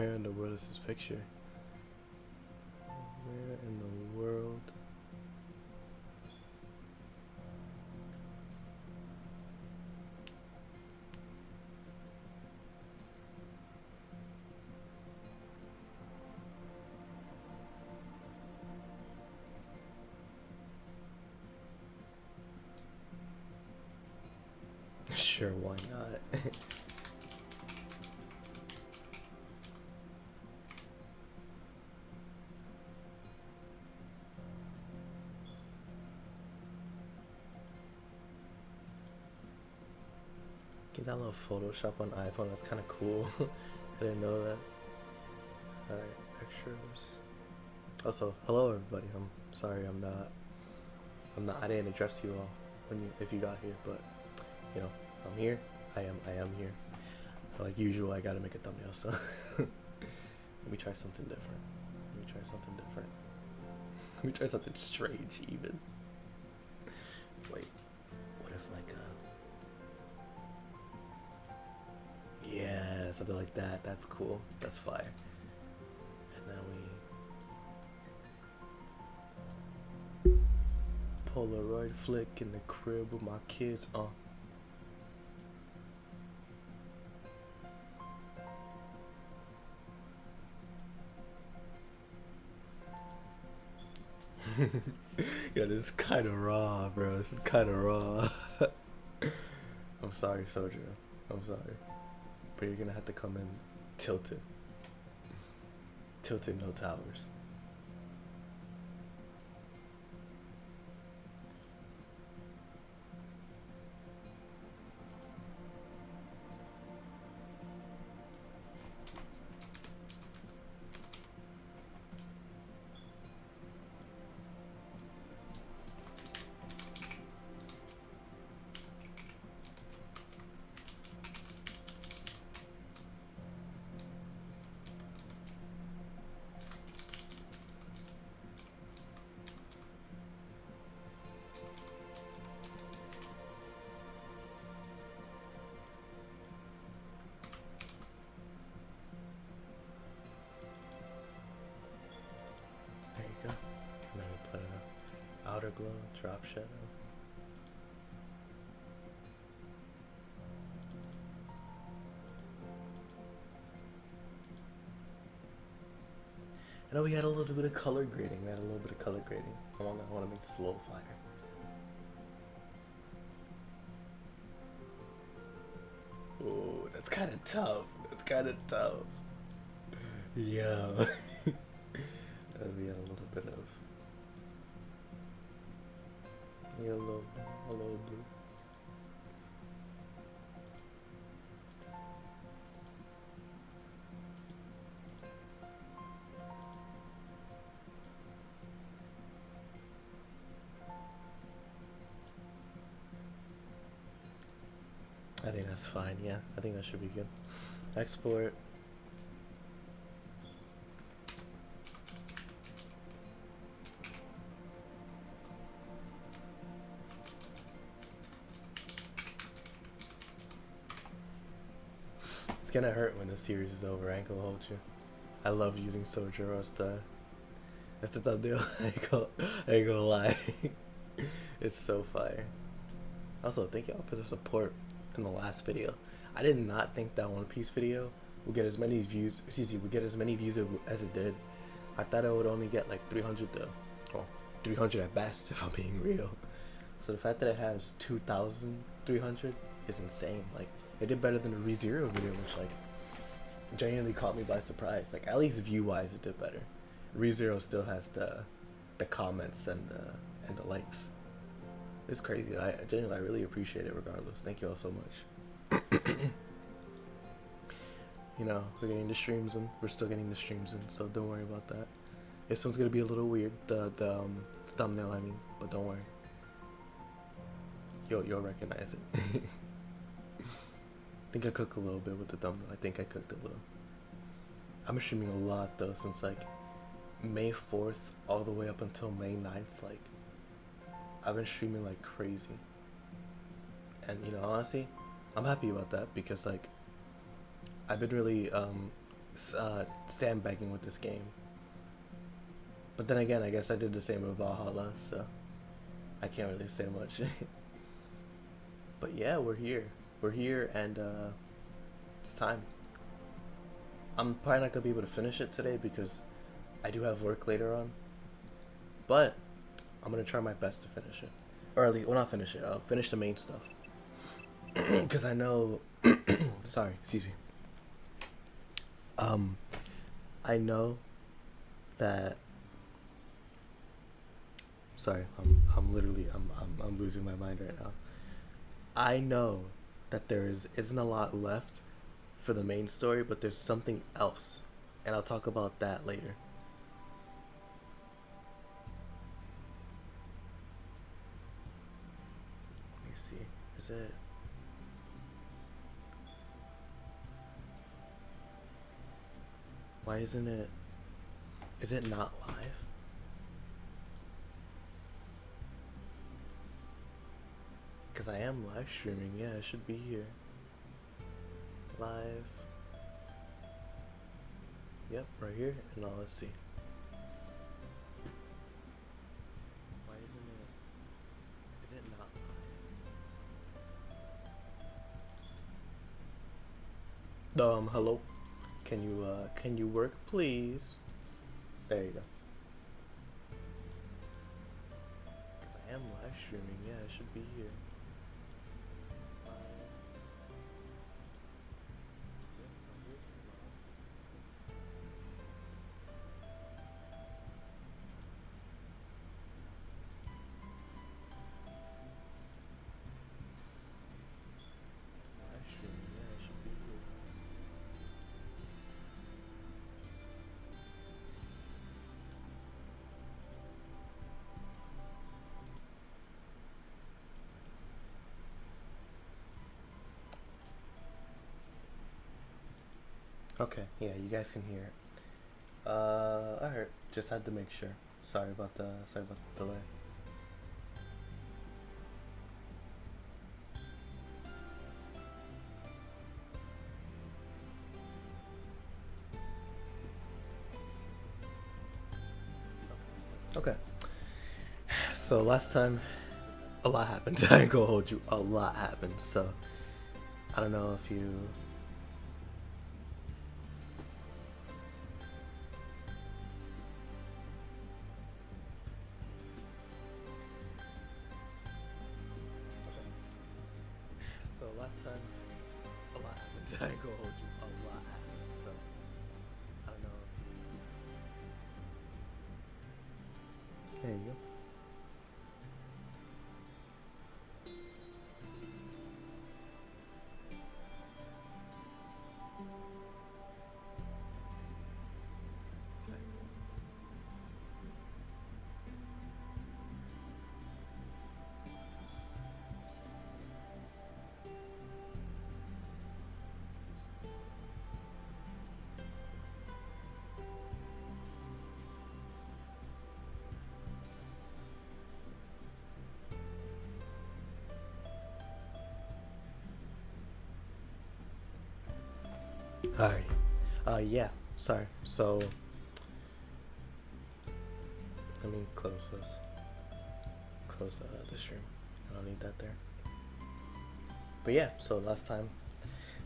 Where in the world is this picture? Where in the world? Sure, why not? Get that little Photoshop on iPhone. That's kind of cool. I didn't know that. Alright, extras. Also, hello everybody. I'm sorry I didn't address you all if you got here, but you know, I'm here. I am here. Like usual, I gotta make a thumbnail, so let me try something different. Let me try something strange even. Wait, what if like yeah, something like that. That's cool. That's fire. And then we Polaroid flick in the crib with my kids. Yeah, this is kind of raw, bro. This is kind of raw. I'm sorry, Souyjuro. I'm sorry, but you're gonna have to come in tilted. Tilted, no towers. There you go. And then we put a outer glow, drop shadow. I know we had a little bit of color grading. I want to make this a little fire. Oh, that's kind of tough. Yeah. We had a little bit of yellow, a little blue. I think that's fine, yeah. I think that should be good. Export. It's gonna hurt when the series is over, I ain't gonna hold you. I love using Souyjuro as that's the thumbnail. I ain't gonna lie. It's so fire. Also, thank y'all for the support in the last video. I did not think that One Piece video would get as many views. Would get as many views as it did. I thought it would only get like 300 though. Well, 300 at best, if I'm being real. So the fact that it has 2,300 is insane. Like, it did better than the ReZero video, which like genuinely caught me by surprise. Like, at least view-wise, it did better. ReZero still has the comments and the likes. It's crazy. I genuinely, I really appreciate it regardless. Thank you all so much. You know, we're getting the streams in. We're still getting the streams in, so don't worry about that. This one's gonna be a little weird, the thumbnail, I mean, but don't worry. You'll recognize it. I think I cooked a little bit with the thumbnail. I think I cooked a little. I'm streaming a lot though, since like May 4th all the way up until May 9th. Like, I've been streaming like crazy. And you know, honestly, I'm happy about that because like I've been really sandbagging with this game. But then again, I guess I did the same with Valhalla, so I can't really say much. But yeah, we're here. We're here, and it's time. I'm probably not gonna be able to finish it today because I do have work later on. But I'm gonna try my best to finish it, or at least, well, not finish it. Finish the main stuff, because I know. Sorry, excuse me. Um, I know that. Sorry, I'm literally I'm losing my mind right now. I know that isn't a lot left for the main story, but there's something else, and I'll talk about that later. Let me see. Is it? Why isn't it? Is it not live? Because I am live streaming. Yeah, it should be here. Live. Yep, right here. And now let's see. Why isn't it? Is it not live? Hello. Can you work, please? There you go. Because I am live streaming. Yeah, it should be here. Okay, yeah, you guys can hear it. Alright, just had to make sure. Sorry about the delay. Okay. So last time a lot happened. I ain't gonna hold you. A lot happened. So I don't know if you So last time, a lot happened. I ain't gonna hold you. A lot happened. So I don't know if you. There you go. Alright. Yeah. Sorry. So let me close this. Close the stream. I don't need that there. But yeah. So last time,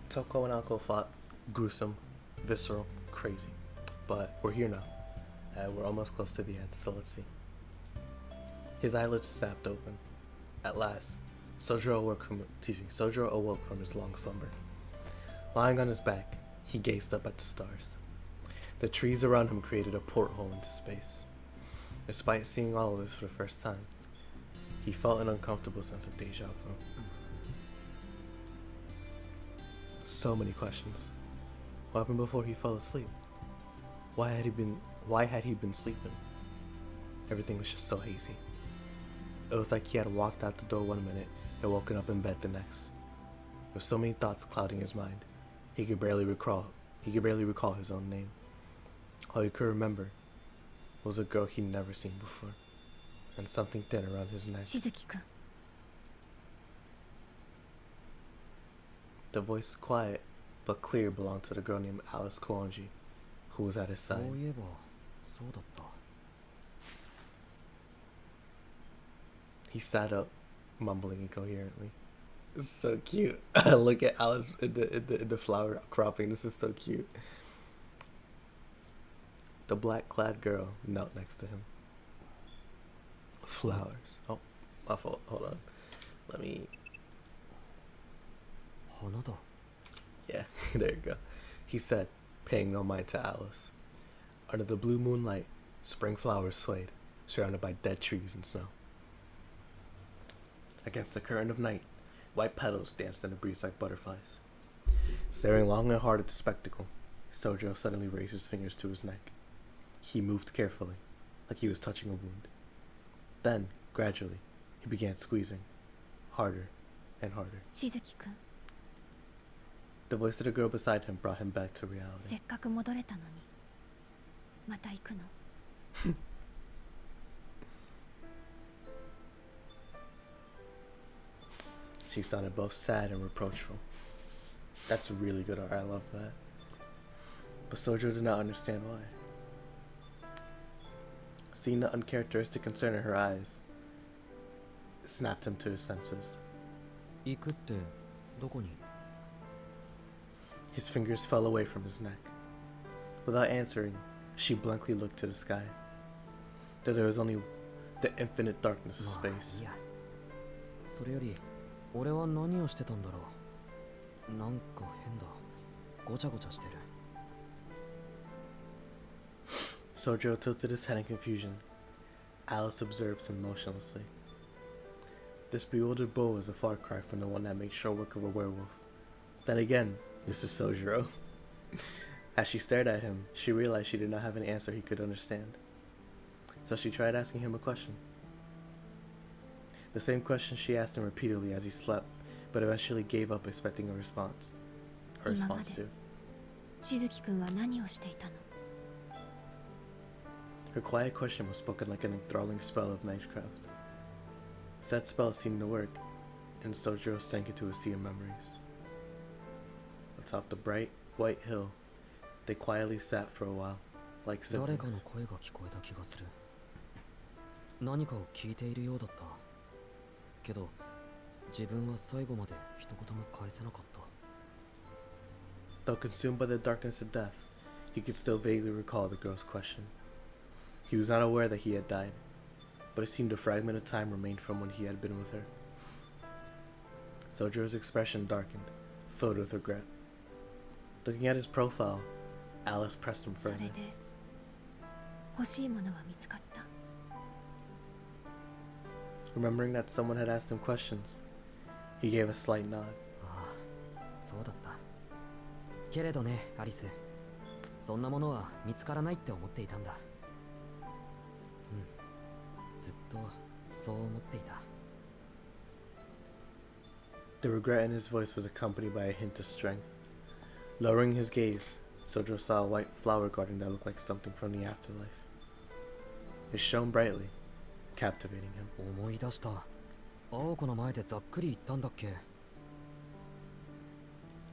Toko and Alko fought. Gruesome, visceral, crazy. But we're here now. We're almost close to the end. So let's see. His eyelids snapped open. At last, Souyjuro awoke from his long slumber. Lying on his back, he gazed up at the stars. The trees around him created a porthole into space. Despite seeing all of this for the first time, he felt an uncomfortable sense of deja vu. So many questions. What happened before he fell asleep? Why had he been sleeping? Everything was just so hazy. It was like he had walked out the door one minute and woken up in bed the next. With so many thoughts clouding his mind, he could barely recall his own name. All he could remember was a girl he'd never seen before, and something thin around his neck. Shizuki-kun. The voice quiet, but clear belonged to the girl named Alice Koonji, who was at his side. そういえばそうだった。 He sat up, mumbling incoherently. It's so cute. Look at Alice in the flower cropping. This is so cute. The black-clad girl knelt next to him. Flowers. Oh, my fault. Hold on. Let me... 花だ。 Yeah, there you go. He said, paying no mind to Alice. Under the blue moonlight, spring flowers swayed, surrounded by dead trees and snow. Against the current of night, white petals danced in the breeze like butterflies. Staring long and hard at the spectacle, Souyjuro suddenly raised his fingers to his neck. He moved carefully, like he was touching a wound. Then, gradually, he began squeezing, harder and harder. しずきくん、 The voice of the girl beside him brought him back to せ reality. っかく戻れたのにまた行くの？ She sounded both sad and reproachful. That's really good art, I love that. But Souyjuro did not understand why. Seeing the uncharacteristic concern in her eyes snapped him to his senses. 行くってどこに？ His fingers fell away from his neck. Without answering, she blankly looked to the sky. Though there was only the infinite darkness of まあ space. いいや。それより俺は何をしてたんだろう。なんか変だ。ごちゃごちゃしてる。 Souyjuro tilted his head in confusion. Alice observed him motionlessly. This bewildered bull was a far cry from the one that made short work of a werewolf. Then again, Mr. Souyjuro. As she stared at him, she realized she did not have an answer he could understand. So she tried asking him a question. The same question she asked him repeatedly as he slept, but eventually gave up expecting a response. A response to. しずきくんは何をしていたの？ Her quiet question was spoken like an enthralling spell of magecraft. Said spell seemed to work, and Souyjuro sank into a sea of memories. Atop the bright, white hill, they quietly sat for a while, like 誰かの siblings. 声が聞こえた気がする。何かを聞いているようだった。けど自分は最後まで一言も返せなかった。 Though consumed by the darkness of death, he could still vaguely recall the girl's question. He was not aware that he had died, but it seemed a fragment of time remained from when he had been with her. Sojuro's expression darkened, filled with regret. Looking at his profile, Alice pressed him それ further. で欲しいものは見つかった？ Remembering that someone had asked him questions, he gave a slight nod. ああ、そうだった。けれどね、アリス。そんなものは見つからないって思っていたんだ。うん。ずっとそう思っていた。 The regret in his voice was accompanied by a hint of strength. Lowering his gaze, Soujuro saw a white flower garden that looked like something from the afterlife. It shone brightly, captivating him. 思い出した。青子の前でざっくり言ったんだっけ。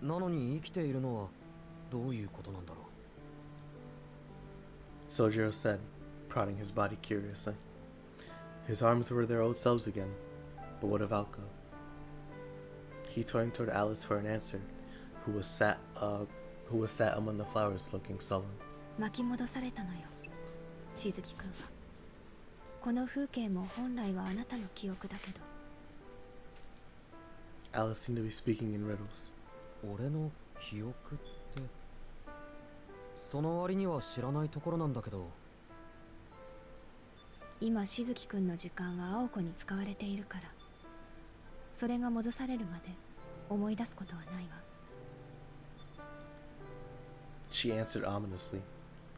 なのに生きているのはどういうことなんだろう。 Soujuro said, prodding his body curiously. His arms were their old selves again, but what of Alco? He turned toward Alice for an answer, who was sat among the flowers looking sullen. 巻き戻されたのよ、しずきくんは。この風景も本来はあなたの記憶だけど。 Alice seemed to be speaking in riddles. 俺の記憶ってその割には知らないところなんだけど。今しずきくんの時間は青子に使われているから、それが戻されるまで思い出すことはないわ。 She answered ominously,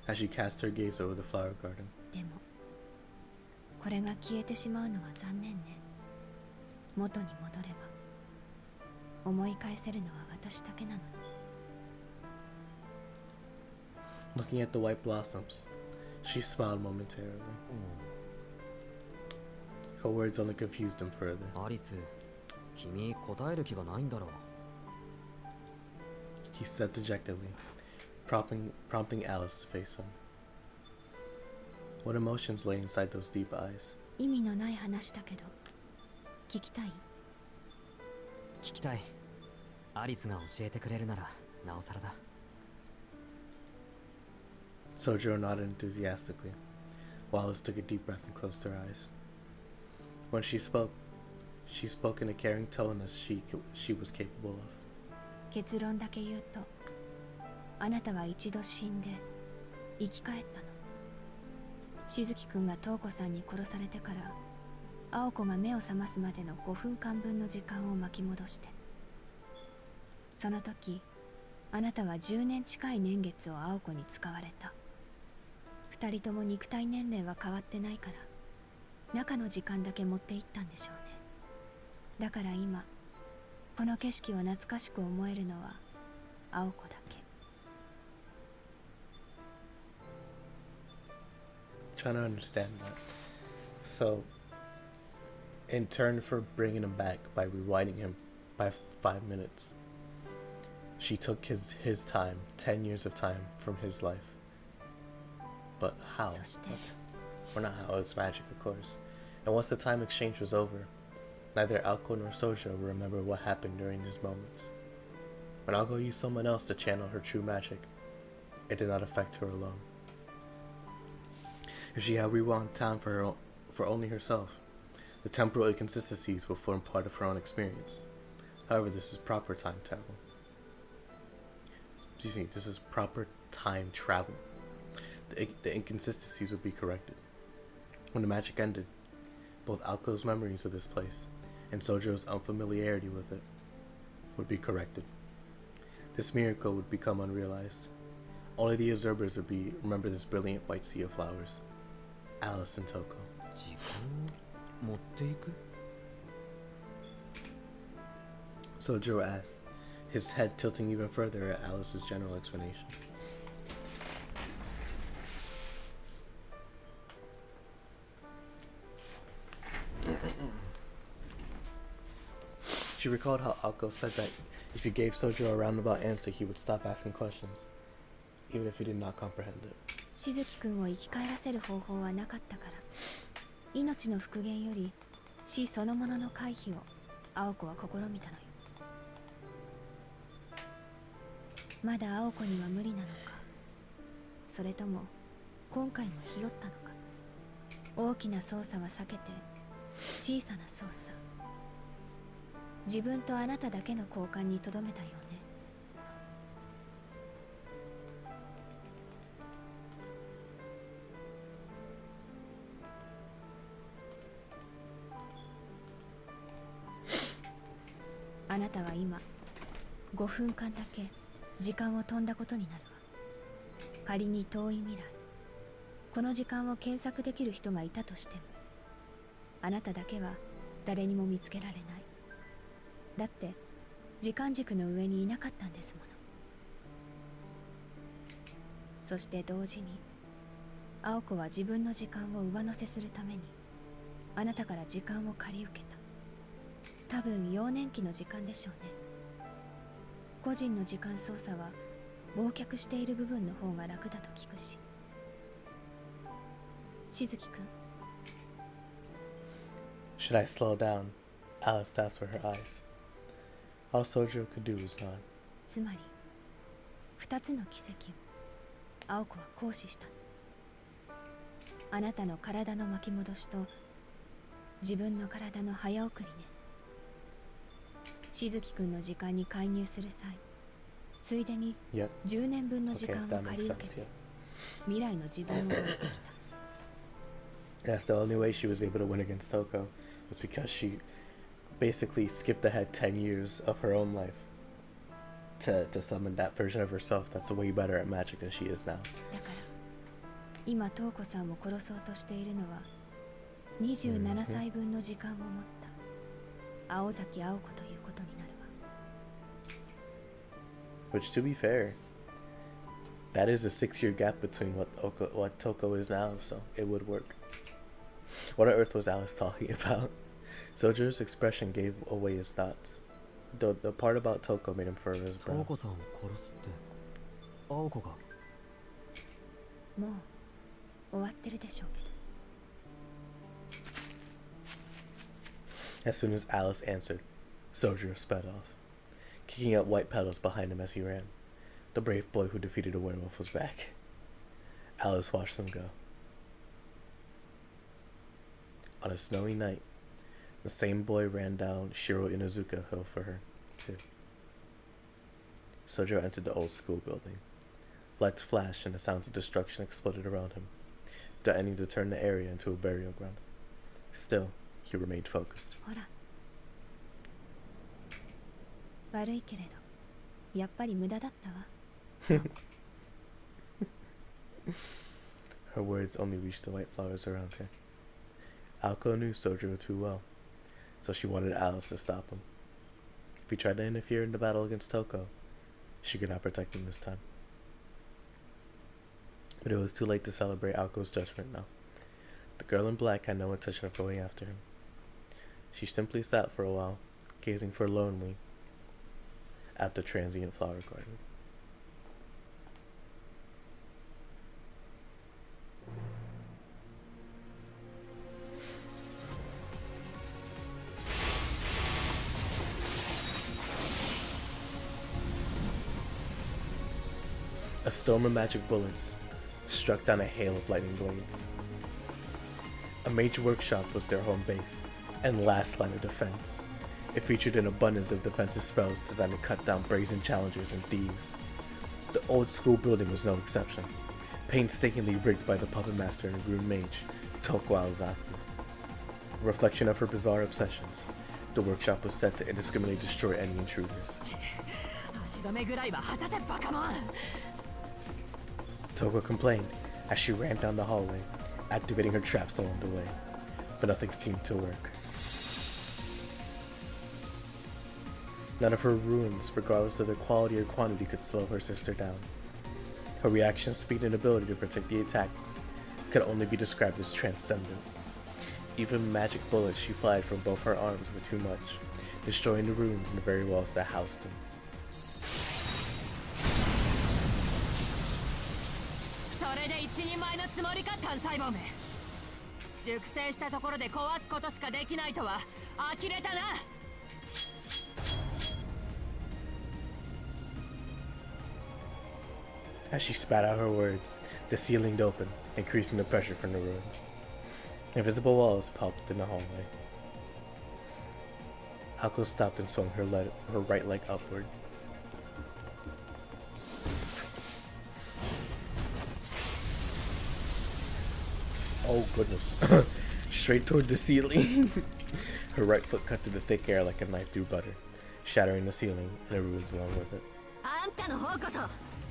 as she cast her gaze over the flower garden. でもこれが消えてしまうのは残念ね。元に戻れば思い返せるのは私だけなのに。 Looking at the white blossoms, she smiled momentarily. Her words only confused him further. アリス、君答える気がないんだろう。he said dejectedly, prompting Alice to face him. What emotions lay inside those deep eyes? 意味のない話だけど聞きたい？聞きたい。アリスが教えてくれるならなおさらだ。Souyjuro nodded enthusiastically, while Alice took a deep breath and closed her eyes. When she spoke in a caring tone as she was capable of. 結論だけ言うと、あなたは一度死んで生き返ったの。しずきくんが瞳子さんに殺されてから、青子が目を覚ますまでの5分間分の時間を巻き戻して、その時あなたは10年近い年月を青子に使われた。2人とも肉体年齢は変わってないから、中の時間だけ持っていったんでしょうね。だから今この景色を懐かしく思えるのは青子だけ。Trying to understand that. So, in turn for bringing him back by rewinding him by 5 minutes, she took his time, 10 years of time from his life. But how? What? Well, not how, it's magic, of course. And once the time exchange was over, neither Alko nor Souyjuro remember what happened during these moments. When Alko used someone else to channel her true magic, it did not affect her alone. If she had rewound time for only herself, the temporal inconsistencies would form part of her own experience. However, this is proper time travel. Excuse me, this is proper time travel. The inconsistencies would be corrected. When the magic ended, both Alko's memories of this place and Sojuro's unfamiliarity with it would be corrected. This miracle would become unrealized. Only the observers would remember this brilliant white sea of flowers. Alice and Toko. 時間を持っていく？ Souyjuro asked, his head tilting even further at Alice's general explanation. She recalled how Alko said that if you gave Souyjuro a roundabout answer, he would stop asking questions, even if he did not comprehend it. しずきくんを生き返らせる方法はなかったから、命の復元より死そのものの回避を青子は試みたのよ。まだ青子には無理なのか、それとも今回もひよったのか。大きな操作は避けて小さな操作、自分とあなただけの交換にとどめたよね。あなたは今5分間だけ時間を飛んだことになるわ。仮に遠い未来、この時間を検索できる人がいたとしても、あなただけは誰にも見つけられない。だって時間軸の上にいなかったんですもの。そして同時に青子は自分の時間を上乗せするためにあなたから時間を借り受けた。多分幼年期の時間でしょうね。個人の時間操作は忘却している部分の方が楽だと聞くし。しずきくん。 Should I slow down? Alice asked for her eyes. All Souyjuro could do was nod. つまり2つの奇跡を青子は行使した。あなたの体の巻き戻しと自分の体の早送りね。しずきくんの時間に介入する際、ついでに10年分の時間を借り受けて未来の自分を置いてきた。 That's the only way she was able to win against Toko, was because she basically skipped ahead 10 years of her own life to summon that version of herself that's way better at magic than she is now. だから今瞳子さんを殺そうとしているのは27歳分の時間を持った青崎青子ということになるわ。 Which, to be fair, that is a 6-year gap between what Toko is now, so it would work. What on earth was Alice talking about? Sojuro's expression gave away his thoughts. The part about Toko made him furrow his ト brow. ウコさんを殺すって青子が。もう終わってるでしょうけど。 As soon as Alice answered, Souyjuro sped off, kicking up white petals behind him as he ran. The brave boy who defeated a werewolf was back. Alice watched him go. On a snowy night, the same boy ran down Shiro Inuzuka Hill for her, too. Souyjuro entered the old school building. Lights flashed and the sounds of destruction exploded around him, threatening to turn the area into a burial ground. Still, he remained focused. ほら。悪いけれど、やっぱり無駄だったわ。Her words only reached the white flowers around her. Aoko knew Souyjuro too well, so she wanted Alice to stop him. If he tried to interfere in the battle against Toko, she could not protect him this time. But it was too late to celebrate Aoko's judgment now. The girl in black had no intention of going after him. She simply sat for a while, gazing forlornly at the transient flower garden. A storm of magic bullets struck down a hail of lightning blades. A major workshop was their home base and last line of defense. It featured an abundance of defensive spells designed to cut down brazen challengers and thieves. The old school building was no exception, painstakingly rigged by the puppet master and rune mage, Toko Aozaki. A reflection of her bizarre obsessions, the workshop was set to indiscriminately destroy any intruders. Toko complained as she ran down the hallway, activating her traps along the way, but nothing seemed to work. None of her runes, regardless of their quality or quantity, could slow her sister down. Her reaction speed and ability to protect the attacks could only be described as transcendent. Even magic bullets she fired from both her arms were too much, destroying the runes and the very walls that housed them. それで一人前のつもりか単細胞め。熟成したところで壊すことしかできないとは呆れたな。As she spat out her words, the ceiling opened, increasing the pressure from the ruins. Invisible walls popped in the hallway. Aoko stopped and swung her right leg upward. Oh goodness. Straight toward the ceiling. Her right foot cut through the thick air like a knife through butter, shattering the ceiling and the ruins along with it. あんたの方こそ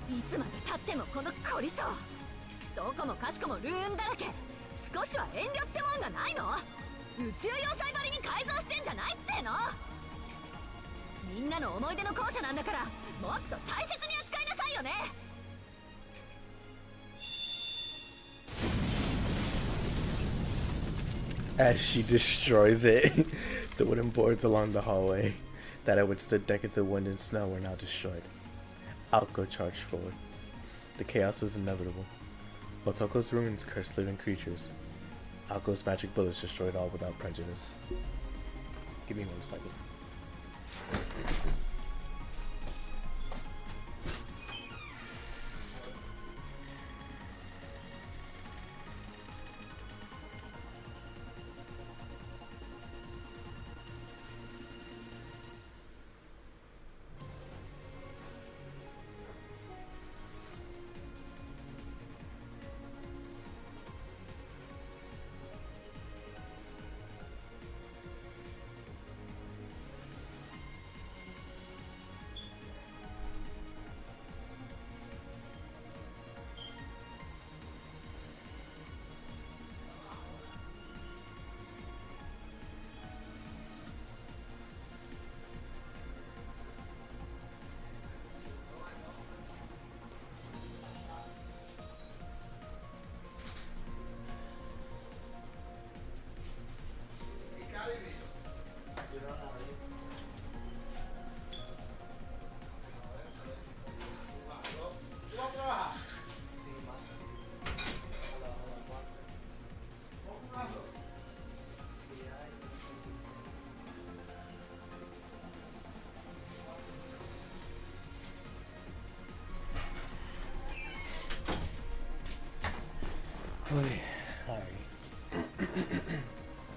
いつまで経ってもこの凝り性。どこもかしこもルーンだらけ。少しは遠慮ってもんがないの？宇宙要塞張りに改造してんじゃないっての？みんなの思い出の校舎なんだからもっと大切に扱いなさいよね。 As she destroys it, the wooden boards along the hallway that had withstood decades of wind and snow were now destroyed. Aoko charged forward. The chaos was inevitable. While Toko's ruins cursed living creatures, Aoko's magic bullets destroyed all without prejudice. Give me 1 second.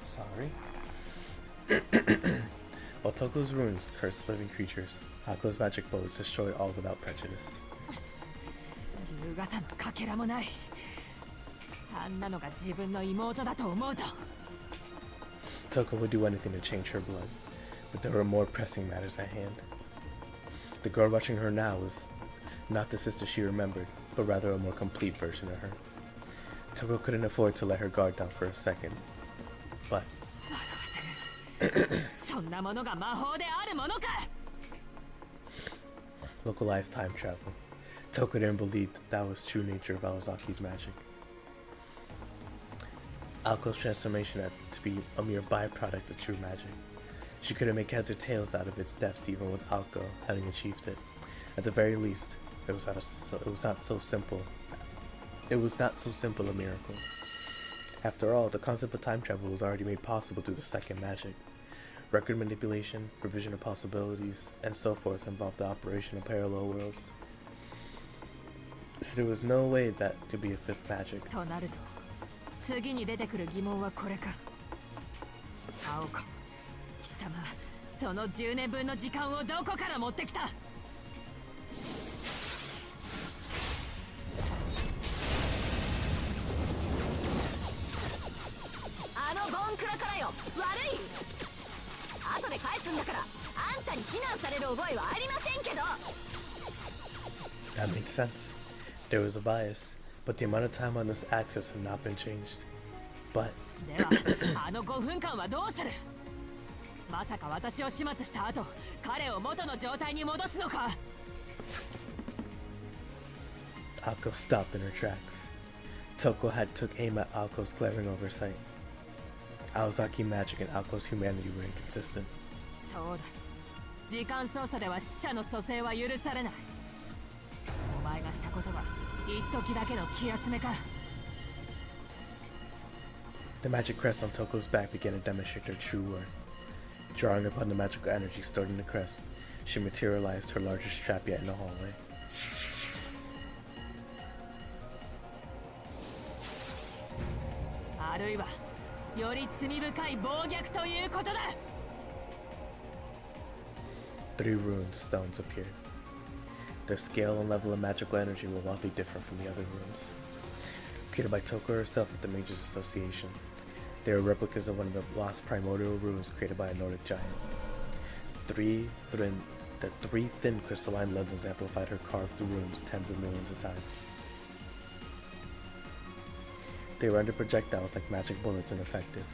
Sorry. While Toko's runes curse living creatures, Ako's magic bullets destroy all without prejudice. 優雅さんとかけらもない。あんなのが自分の妹だと思うと。Toko would do anything to change her blood, but there were more pressing matters at hand. The girl watching her now was not the sister she remembered, but rather a more complete version of her. Toko couldn't afford to let her guard down for a second, but そんなものが魔法であるものか。 localized time travel. Toko didn't believe that was true nature of Aozaki's magic. Aoko's transformation had to be a mere byproduct of true magic. She couldn't make heads or tails out of its depths even with Aoko having achieved it. At the very least, it was not so simple a miracle. After all, the concept of time travel was already made possible through the second magic. Record manipulation, revision of possibilities, and so forth involved the operation of parallel worlds. So there was no way that could be a fifth magic. となると、次に出てくる疑問はこれか。青子、貴様、その10年分の時間をどこから持ってきた？あのボンクラからよ、悪い。後で返すんだから、あんたに非難される覚えはありませんけど。That makes sense. There was a bias, but the amount of time on this axis had not been changed. But では、あの5分間はどうする？まさか私を始末した後、彼を元の状態に戻すのか？ Aoko stopped in her tracks. Toko had took aim at Aoko's glaring oversight. Aozaki magic and Aoko's humanity were inconsistent. そうだ。時間操作では死者の蘇生は許されない。お前がしたことは一時だけの気休めか。The magic crest on Toko's back began to demonstrate her true worth. Drawing upon the magical energy stored in the crest, she materialized her largest trap yet in the hallway. あるいはより罪深い暴虐ということだ。Three rune stones appeared. Their scale and level of magical energy were wildly different from the other runes. Created by Toko herself at the Mages Association, they were replicas of one of the lost primordial runes created by a Nordic giant. The three thin crystalline lenses amplified her carved runes tens of millions of times. They were under projectiles like magic bullets and effective.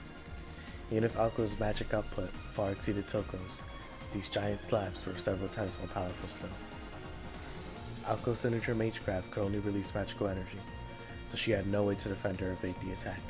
Even if Aoko's magic output far exceeded Toko's, these giant slabs were several times more powerful still. Aoko's signature magecraft could only release magical energy, so she had no way to defend or evade the attack.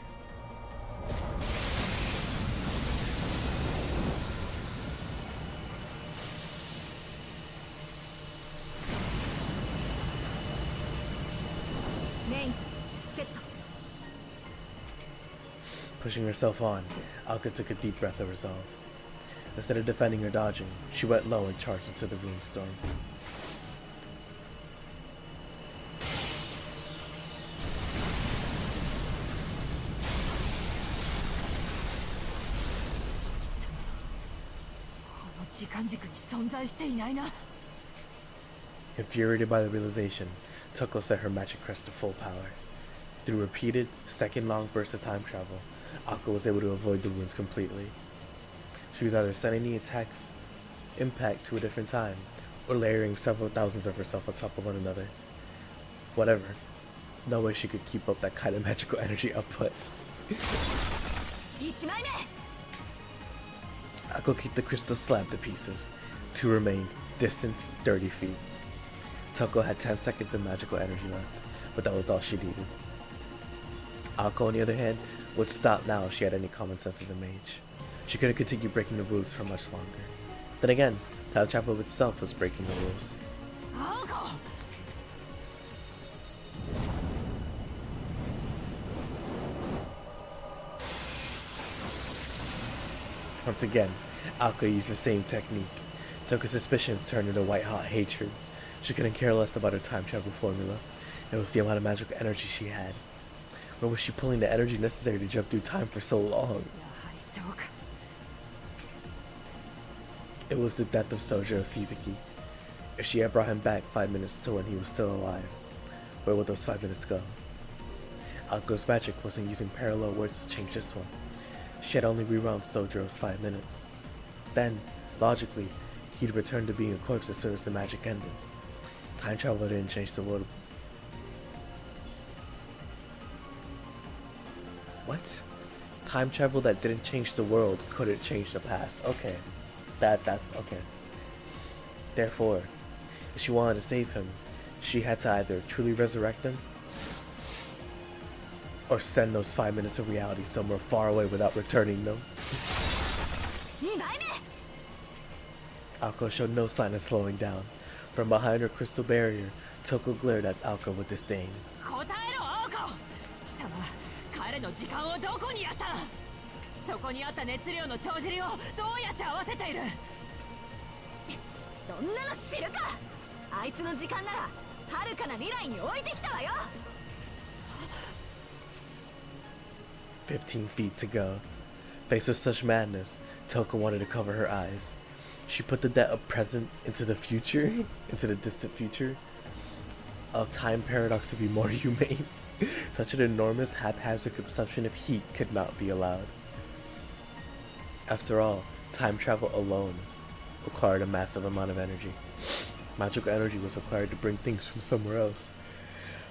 Pushing herself on, Aoko took a deep breath of resolve. Instead of defending or dodging, she went low and charged into the rune storm. Infuriated by the realization, Toko set her magic crest to full power. Through repeated, second-long bursts of time travel, Aoko was able to avoid the runes completely. She was either sending the attack's impact to a different time, or layering several thousands of herself on top of one another. Whatever. No way she could keep up that kind of magical energy output. Aoko kicked the crystal slab to pieces. Two remained, distance 30 feet. Toko had 10 seconds of magical energy left, but that was all she needed. Aoko, on the other hand, would stop now if she had any common sense as a mage. She couldn't continue breaking the rules for much longer. Then again, time travel itself was breaking the rules. Once again, Aoko used the same technique. Toko's suspicions turned into white-hot hatred. She couldn't care less about her time travel formula. It was the amount of magical energy she had. Or was she pulling the energy necessary to jump through time for so long? やはりそうか。 It was the death of Souyjuro Shizuki. If she had brought him back 5 minutes to when he was still alive, where would those 5 minutes go? Aoko's magic wasn't using parallel words to change this one. She had only rewound Sojuro's 5 minutes. Then, logically, he'd return to being a corpse as soon as the magic ended. Time travel didn't change the world. What? Time travel that didn't change the world couldn't change the past. Okay. That's okay. Therefore, if she wanted to save him, she had to either truly resurrect him or send those 5 minutes of reality somewhere far away without returning them. 2枚目。 Aoko showed no sign of slowing down. From behind her crystal barrier, Toko glared at Aoko with disdain. 答えろ、アオコ。貴様、彼の時間をどこにやった。そこにあった熱量の帳尻をどうやって合わせている。そんなの知るか。あいつの時間なら遥かな未来に置いてきたわよ。 15 feet to go. Faced with such madness, Toko wanted to cover her eyes. She put the debt of present into the future, into the distant future, of time paradox to be more humane. Such an enormous haphazard consumption of heat could not be allowed. After all, time travel alone required a massive amount of energy. Magical energy was required to bring things from somewhere else.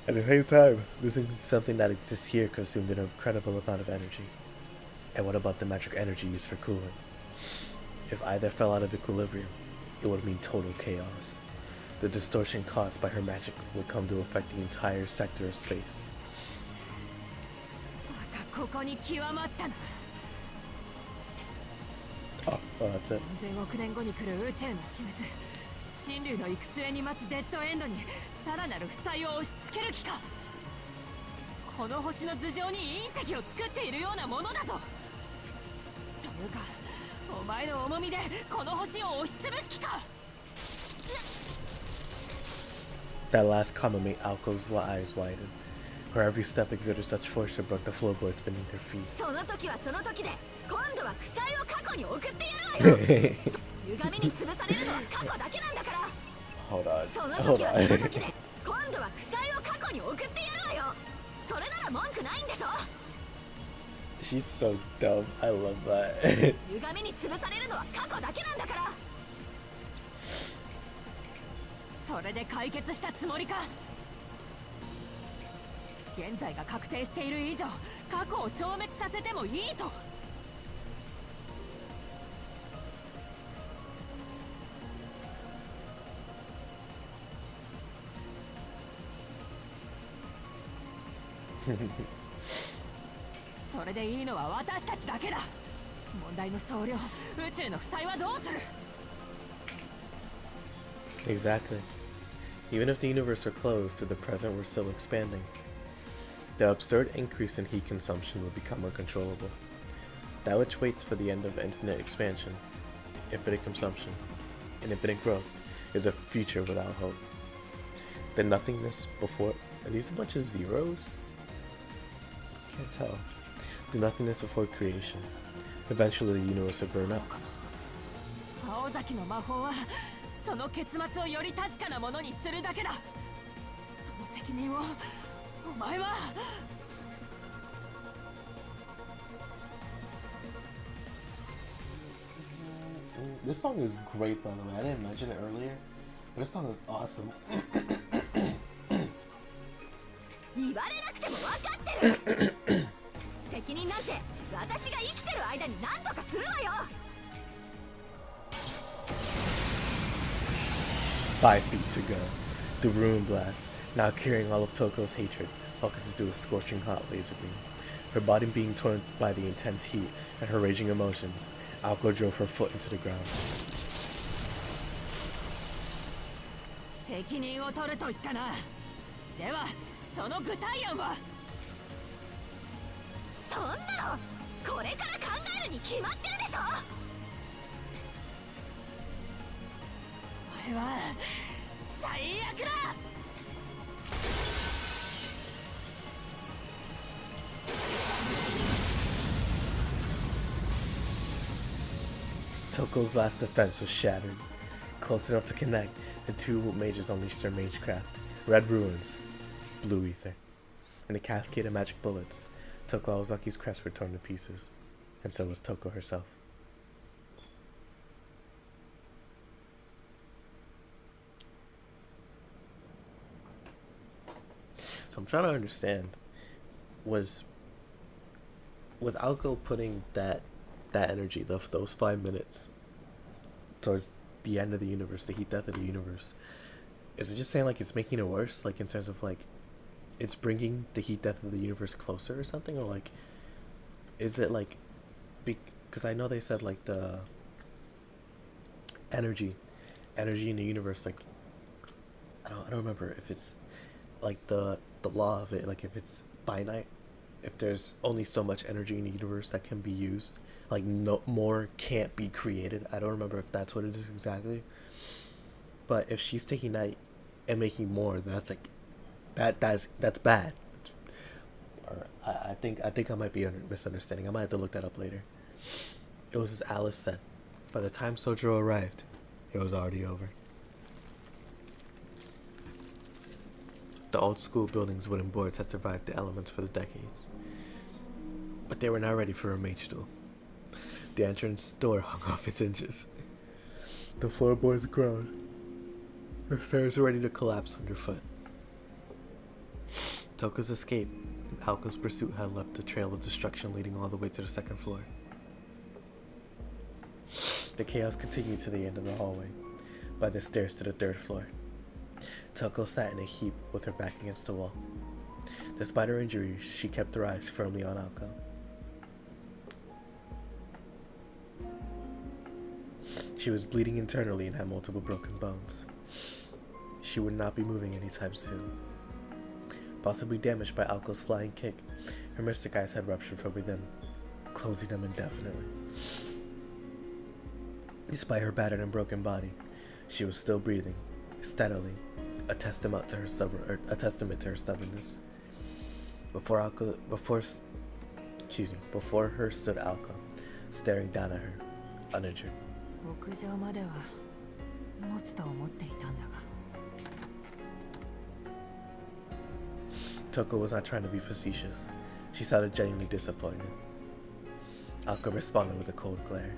At the same time, losing something that exists here consumed an incredible amount of energy. And what about the magic energy used for cooling? If either fell out of equilibrium, it would mean total chaos. The distortion caused by her magic would come to affect the entire sector of space. ここに極まったな。 Oh, that's it. 何千億年後に来る宇宙の死滅。人類の行く末に待つデッドエンドにさらなる負債を押し付ける気か。この星の頭上に隕石を作っているようなものだぞ。というか、お前の重みでこの星を押しつぶす気か。 That last comment made Aoko's eyes widen. Her every step exerted such force to break the floorboards beneath her feet. その時はその時で、今度は負債を過去に送ってやるわよ。歪みに潰されるのは過去だけなんだから。 Hold on. その Hold 時はその on. 時で、今度は負債を過去に送ってやるわよ。それなら文句ないんでしょ。 She's so dumb. I love that. 歪みに潰されるのは過去だけなんだから。それで解決したつもりか。現在が確定している以上、過去を消滅させてもいいと。 それでいいのは私たちだけだ。問題の総量、宇宙の負債はどうする。 Exactly. Even if the universe were closed, to the present we're still expanding. The absurd increase in heat consumption would become uncontrollable. That which waits for the end of infinite expansion, infinite consumption, and infinite growth is a future without hope. The nothingness before... Are these a bunch of zeros? Can't tell. The nothingness before creation. Eventually the universe would burn up. 青崎の魔法はその結末をより確かなものにするだけだ。その責任をお前は。 This song is great, by the way. I didn't mention it earlier, but this song is awesome. 言われなくても分かってる。責任なんて私が生きてる間に何とかするわよ。 5 feet to go. The ruin blast, now carrying all of Toko's hatred, focuses to a scorching hot laser beam. Her body being torn by the intense heat and her raging emotions, Aoko drove her foot into the ground. 責任を取ると言ったな。ではその具体案は。そんなのこれから考えるに決まってるでしょ。お前は最悪だ。Toko's last defense was shattered. Close enough to connect, the two mages unleashed their magecraft. Red ruins, blue ether. In a cascade of magic bullets, Toko Aozaki's crest were torn to pieces, and so was Toko herself. So I'm trying to understand, was with Alco putting that energy, those 5 minutes towards the end of the universe, the heat death of the universe, is it just saying like it's making it worse, like in terms of like it's bringing the heat death of the universe closer or something, or like is it like because I know they said like the energy in the universe, like I don't remember if it's like the law of it, like if it's finite, if there's only so much energy in the universe that can be used, like no more can't be created. I don't remember if that's what it is exactly, but if she's taking that and making more, that's like that's bad. Or I think I might be misunderstanding. I might have to look that up later. It was as Alice said, by the time Souyjuro arrived, it was already over. The old school building's wooden boards had survived the elements for the decades, but they were now ready for a mage duel. The entrance door hung off its hinges. The floorboards groaned. The stairs were ready to collapse underfoot. Toko's escape and Alco's pursuit had left a trail of destruction leading all the way to the second floor. The chaos continued to the end of the hallway, by the stairs to the third floor. Toko sat in a heap with her back against the wall. Despite her injuries, she kept her eyes firmly on Alco. She was bleeding internally and had multiple broken bones. She would not be moving anytime soon. Possibly damaged by Alco's flying kick, her mystic eyes had ruptured from within, closing them indefinitely. Despite her battered and broken body, she was still breathing, steadily, a testament to her stubbornness. Before her stood Alco, staring down at her, uninjured. Toko was not trying to be facetious. She sounded genuinely disappointed. Alco responded with a cold glare.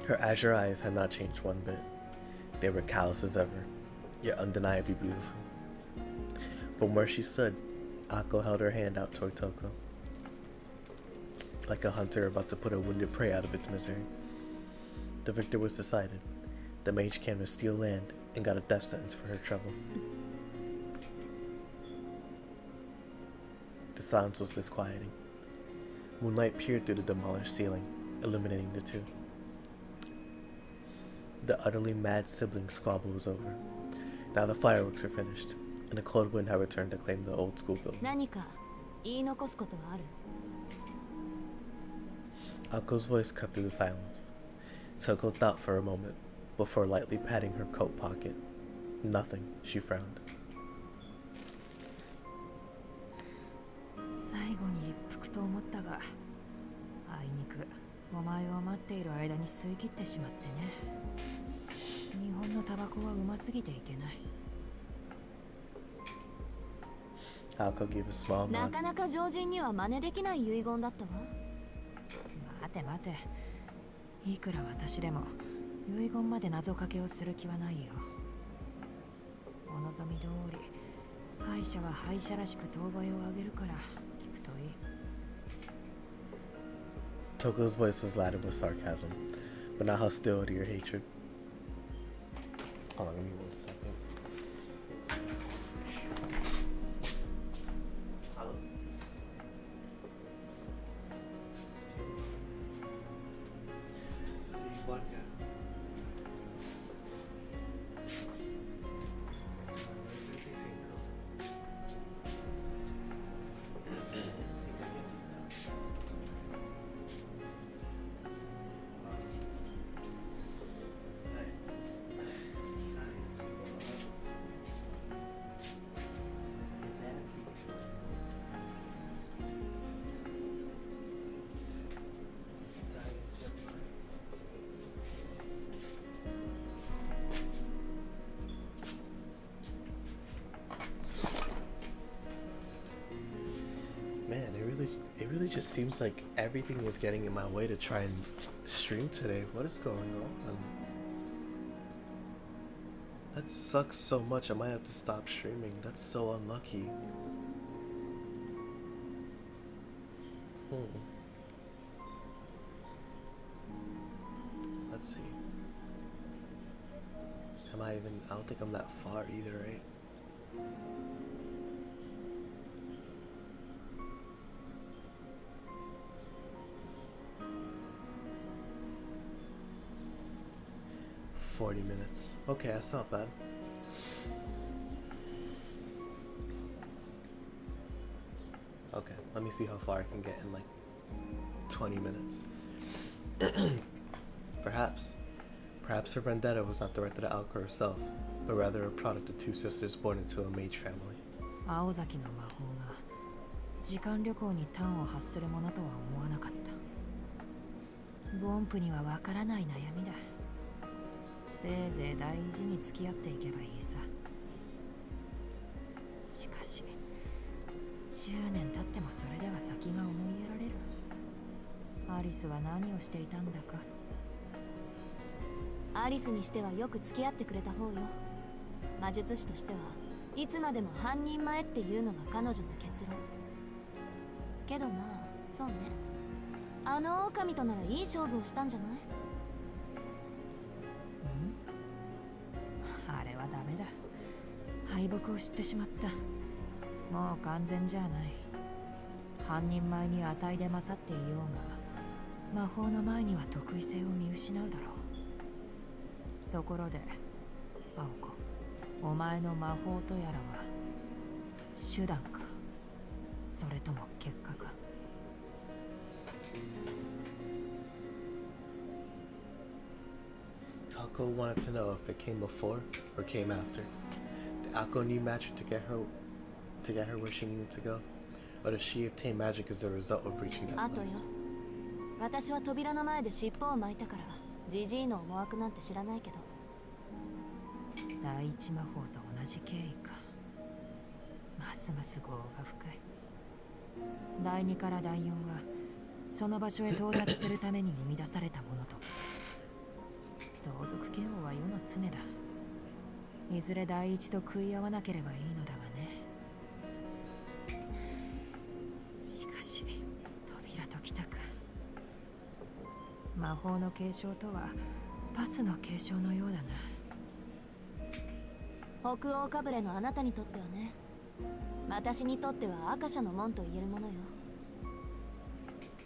Her azure eyes had not changed one bit. They were callous as ever, yet undeniably beautiful. From where she stood, Alco held her hand out toward Toko, like a hunter about to put a wounded prey out of its misery. The victor was decided. The mage canvassed steel land and got a death sentence for her trouble. The silence was disquieting. Moonlight peered through the demolished ceiling, illuminating the two. The utterly mad sibling squabble was over. Now the fireworks were finished, and the cold wind had returned to claim the old school building. Alco's voice cut through the silence. Toko thought for a moment, before lightly patting her coat pocket. Nothing, she frowned. Alco gave a small nod. なかなか常人には真似できない遺言だったわ。待て待て。いくら私でも遺言まで謎かけをする気はないよ。お望み通り、敗者は敗者らしく当倍をあげるから聞くといい。Toko's voice was laden with sarcasm, but not hostility or hatred. Hold on, give me 1 second. just seems like everything was getting in my way to try and stream today. What is going on? That sucks so much. I might have to stop streaming. That's so unlucky. Let's see. I don't think I'm that far either, right? $40. Okay, that's not bad. Okay, let me see how far I can get in like 20 minutes. Perhaps her vendetta was not directed at Alka herself, but rather a product of two sisters born into a mage family. 青崎の魔法が時間旅行に端を発するものとは思わなかった。ボンプにはわからない悩みだ。せいぜい大事に付き合っていけばいいさ。しかし10年経ってもそれでは先が思いやられる。アリスは何をしていたんだか。アリスにしてはよく付き合ってくれた方よ。魔術師としてはいつまでも半人前っていうのが彼女の結論。けどまあそうね、あの狼とならいい勝負をしたんじゃない？あれはダメだ。敗北を知ってしまった。もう完全じゃない。半人前に値で勝っていようが魔法の前には得意性を見失うだろう。ところで青子、お前の魔法とやらは手段か、それとも結果か。Taco wanted to know if it came before or came after. Did Alko need magic to get her where she needed to go? Or does she obtain magic as a result of reaching that あとよ、 place? 私は扉の前で尻尾を巻いたからジジイの思惑なんて知らないけど。第一魔法と同じ経緯か。ますます業が深い。第2から第4はその場所へ到達するために生み出されたものと。同族嫌悪は世の常だ。いずれ第一と食い合わなければいいのだがね。しかし扉ときたか。魔法の継承とはパスの継承のようだな。北欧かぶれのあなたにとってはね、私にとっては赤社の門と言えるものよ。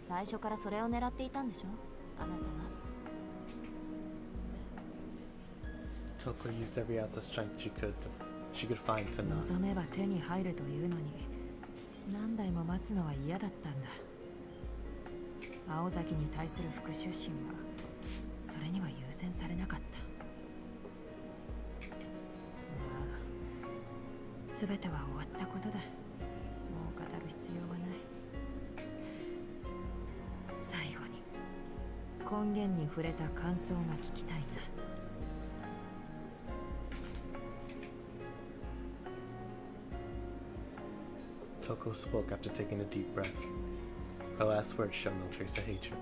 最初からそれを狙っていたんでしょ、あなたは。Toko used every ounce of strength she could find to not. 望めば手に入るというのに何代も待つのは嫌だったんだ。青崎に対する復讐心はそれには優先されなかった。全ては終わったことだ。もう語る必要はない。最後に根源に触れた感想が聞きたいな。Toko spoke after taking a deep breath. Her last words showed no trace of hatred.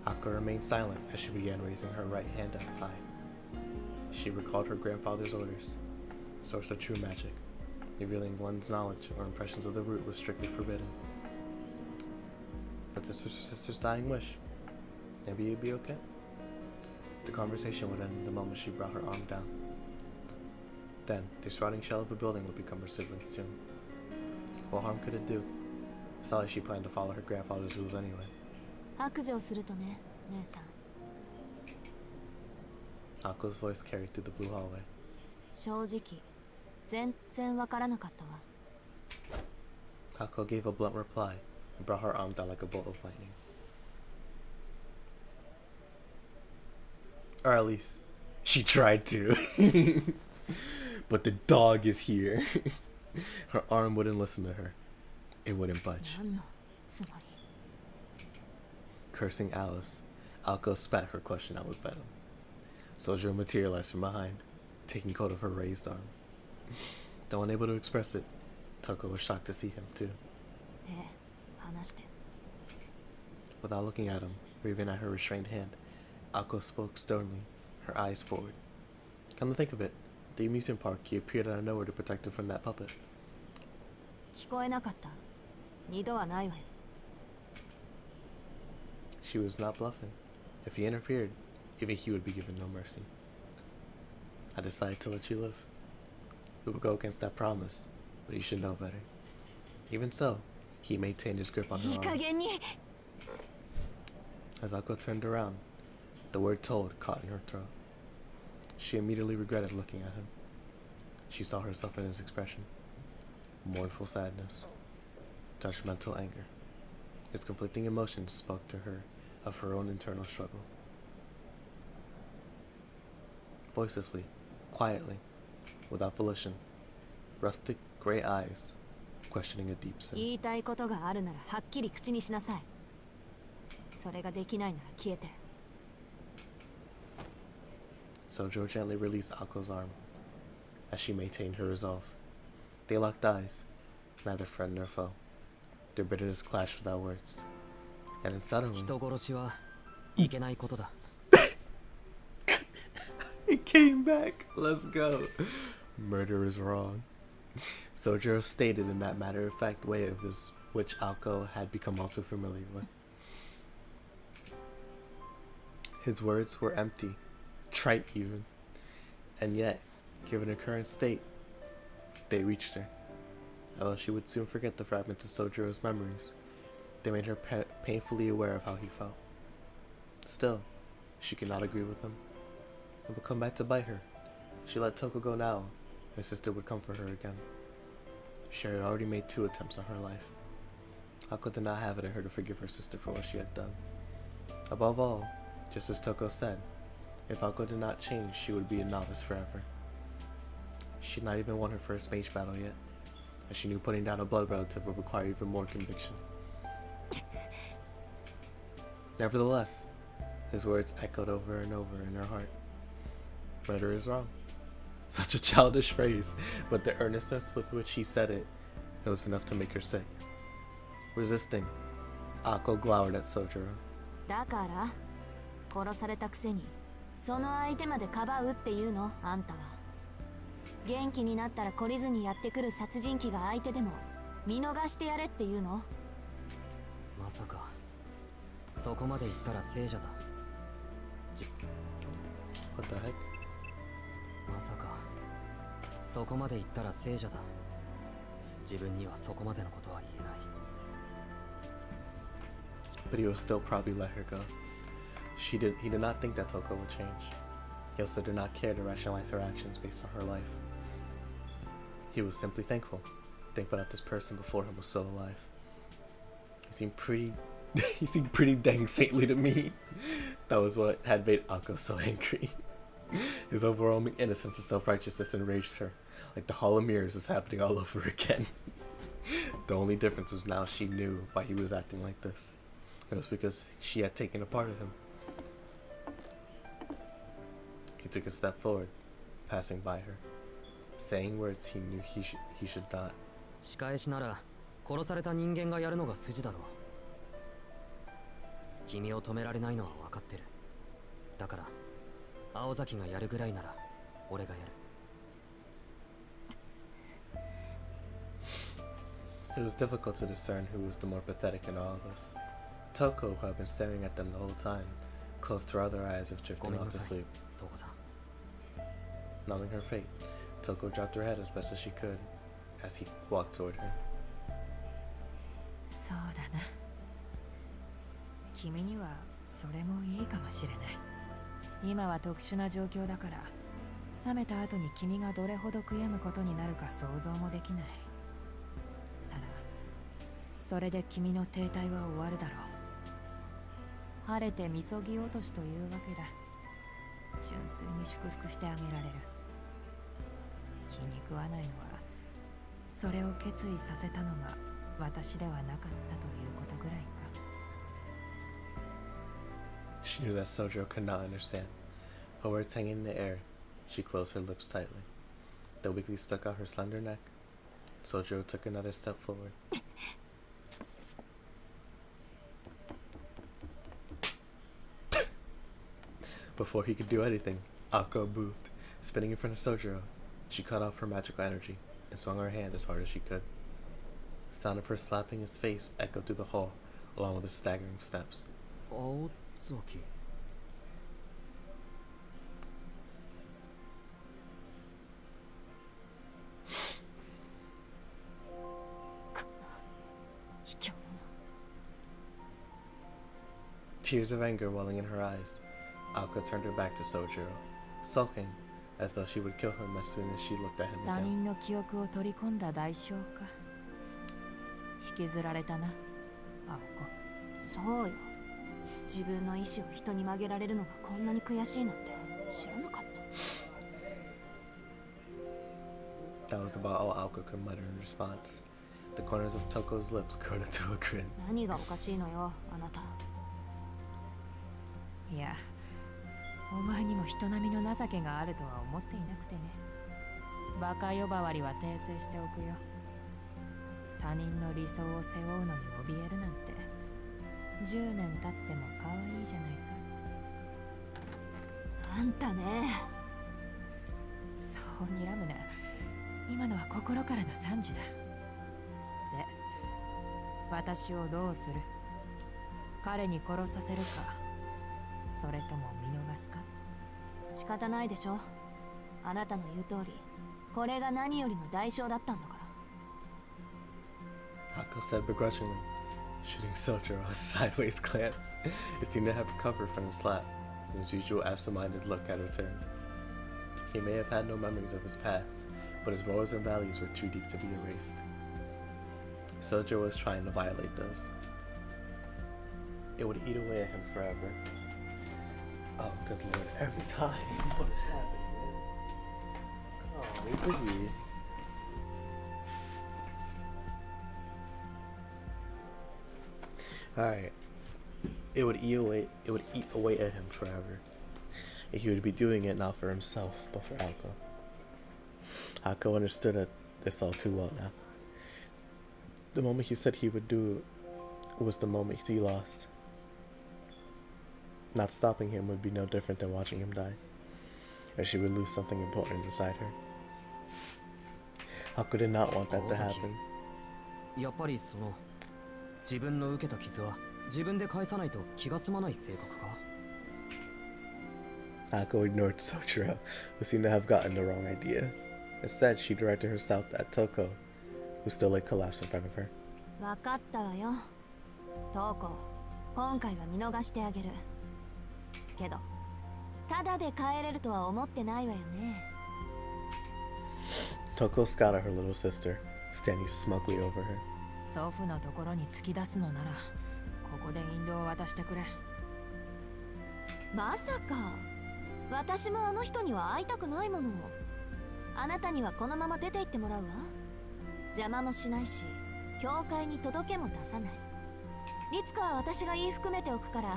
Akka remained silent as she began raising her right hand up high. She recalled her grandfather's orders. The source of true magic. Revealing one's knowledge or impressions of the root was strictly forbidden. But this was her sister's dying wish. Maybe you'd be okay? The conversation would end the moment she brought her arm down. Then, this rotting shell of a building would become her sibling's tomb. What harm could it do? It's not like she planned to follow her grandfather's rules anyway. 白状するとね、姉さん。 Akko's voice carried through the blue hallway. 正直、全然わからなかったわ。 Akko gave a blunt reply and brought her arm down like a bolt of lightning. Or at least, she tried to. But the dog is here. Her arm wouldn't listen to her. It wouldn't budge. 何のつもり？ Cursing Alice, Alko spat her question out with venom. Souyjuro materialized from behind, taking hold of her raised arm. Though unable to express it, Toko was shocked to see him too. で、話して。Without looking at him, or even at her restrained hand, Ako spoke sternly, her eyes forward. Come to think of it, at the amusement park, he appeared out of nowhere to protect her from that puppet. 聞こえなかった。二度はないわよ。 She was not bluffing. If he interfered, even he would be given no mercy. I decided to let you live. It would go against that promise, but you should know better. Even so, he maintained his grip on her いい加 arm. 減に。 As Ako turned around, the word told caught in her throat. She immediately regretted looking at him. She saw herself in his expression. Mournful sadness. Judgmental anger. His conflicting emotions spoke to her of her own internal struggle. Voicelessly, quietly, without volition, rustic gray eyes, questioning a deep sin. 言いたいことがあるならはっきり口にしなさい。それができないなら消えて。 Souyjuro gently released Ako's arm as she maintained her resolve. They locked eyes, neither friend nor foe. Their bitterness clashed without words. And then suddenly, 人殺しはいけないことだ。 it came back. Let's go. Murder is wrong. Souyjuro stated in that matter-of-fact way of his, which Ako had become all too familiar with. His words were empty, trite even, and yet, given her current state, they reached her. Although she would soon forget the fragments of Sojuro's memories, they made her painfully aware of how he felt. Still, she could not agree with him. It would come back to bite her. She let Toko go now, her sister would come for her again. She had already made 2 attempts on her life. Ako did not have it in her to forgive her sister for what she had done. Above all, just as Toko said, if Ako did not change, she would be a novice forever. She had not even won her first mage battle yet, and she knew putting down a blood relative would require even more conviction. Nevertheless, his words echoed over and over in her heart. Murder is wrong. Such a childish phrase, but the earnestness with which he said it, it was enough to make her sick. Resisting, Ako glowered at Soujuro. だから殺されたくせにその相手までかばうっていうのあんたは。元気になったら懲りずにやってくる殺人鬼が相手でも見逃してやれっていうの。まさかそこまで行ったら聖者だ。 What the heck? まさかそこまで行ったら聖者だ。自分にはそこまでのことは言えない。 But he will still probably let her go. He did not think that Toko would change. He also did not care to rationalize her actions based on her life. He was simply thankful that this person before him was still alive. He seemed pretty dang saintly to me. That was what had made Ako so angry. His overwhelming innocence and self-righteousness enraged her, like the Hall of Mirrors was happening all over again. The only difference was now she knew why he was acting like this. It was because she had taken a part of him. He took a step forward, passing by her, saying words he knew he should not. 仕返しなら殺された人間がやるのが筋だろう。君を止められないのは分かってる。だから青崎がやるぐらいなら俺がやる。 It was difficult to discern who was the more pathetic in all of this. Toko, who had been staring at them the whole time, closed her other eyes as if ご drifting めん off な to さい、 sleep. トウコさん。 Numbing her fate, Toko dropped her head as best as she could as he walked toward her. そうだな。君にはそれもいいかもしれない。今は特殊な状況だから、冷めた後に君がどれほど悔やむことになるか想像もできない。ただ、それで君の停滞は終わるだろう。晴れてみそぎ落としというわけだ。純粋に祝福してあげられる。気に食わないのは、それを決意させたのが私ではなかったということぐらいか。 She knew that Soujuro could not understand. Her words hanging in the air, she closed her lips tightly. The weakly stuck out her slender neck. Soujuro took another step forward. Before he could do anything, Akko moved, spinning in front of Soujuro. She cut off her magical energy and swung her hand as hard as she could. The sound of her slapping his face echoed through the hall, along with his staggering steps. 青崎。卑怯者。 Tears of anger welling in her eyes, Akko turned her back to Soujuro, sulking as though she would kill him as soon as she looked at him 他 again. 人の記憶を取り込んだ代償か。引きずられたな、青子。そうよ。自分の意志を人に曲げられるのがこんなに悔しいなんて知らなかった。 That was about all Akko could mutter in response. The corners of Toko's lips curled into a grin. 何がおかしいのよ、あなた。いや、お前にも人並みの情けがあるとは思っていなくてね。バカ呼ばわりは訂正しておくよ。他人の理想を背負うのに怯えるなんて10年経っても可愛いじゃないか。あんたね。そう睨むな。今のは心からの賛辞だ。で、私をどうする？彼に殺させるか、それとも見逃すか？仕方ないでしょ。あなたの言う通り、これが何よりの代償だったんだから。 Akko said begrudgingly, shooting Soujuro a sideways glance. It seemed to have recovered from the slap, and his usual absent-minded look had returned. He may have had no memories of his past, but his morals and values were too deep to be erased. Soujuro was trying to violate those. It would eat away at him forever. Oh, good lord, every time. What is happening, man? Come on, please. Alright. It would eat away at him forever. And he would be doing it not for himself, but for Akko. Akko understood this all too well now. The moment he said he would do it was the moment he lost. Not stopping him would be no different than watching him die, or she would lose something important inside her. Akko did not want that to happen. やっぱりその自分の受けた傷は自分で返さないと気が済まない性格か。 Akko ignored Soujuro, who seemed to have gotten the wrong idea. Instead, she directed herself at Toko, who still lay collapsed in front of her. わかったわよ。トウコ、今回は見逃してあげる。けど、ただで帰れるとは思ってないわよね。 Toko scowled at her little sister, standing smugly over her. 祖父のところに突き出すのなら、ここで引導を渡してくれ。まさか、私もあの人には会いたくないもの。あなたにはこのまま出て行ってもらうわ。邪魔もしないし、教会に届けも出さない。律子は私が言い含めておくから、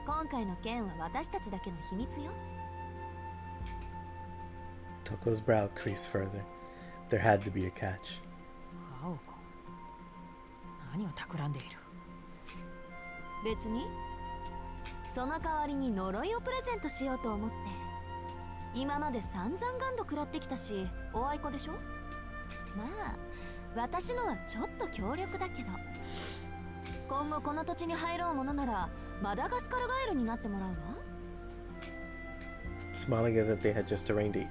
今回の件は私たちだけの秘密よ。 Toko's brow creased further. There had to be a catch. 青子、何を企んでいる？別にその代わりに呪いをプレゼントしようと思って。今まで散々ガンド食らってきたし、おあいこでしょ。まあ私のはちょっと強力だけど、今後この土地に入ろうものならマダガスカルガエルになってもらうわ。 Smiling as if they had just arranged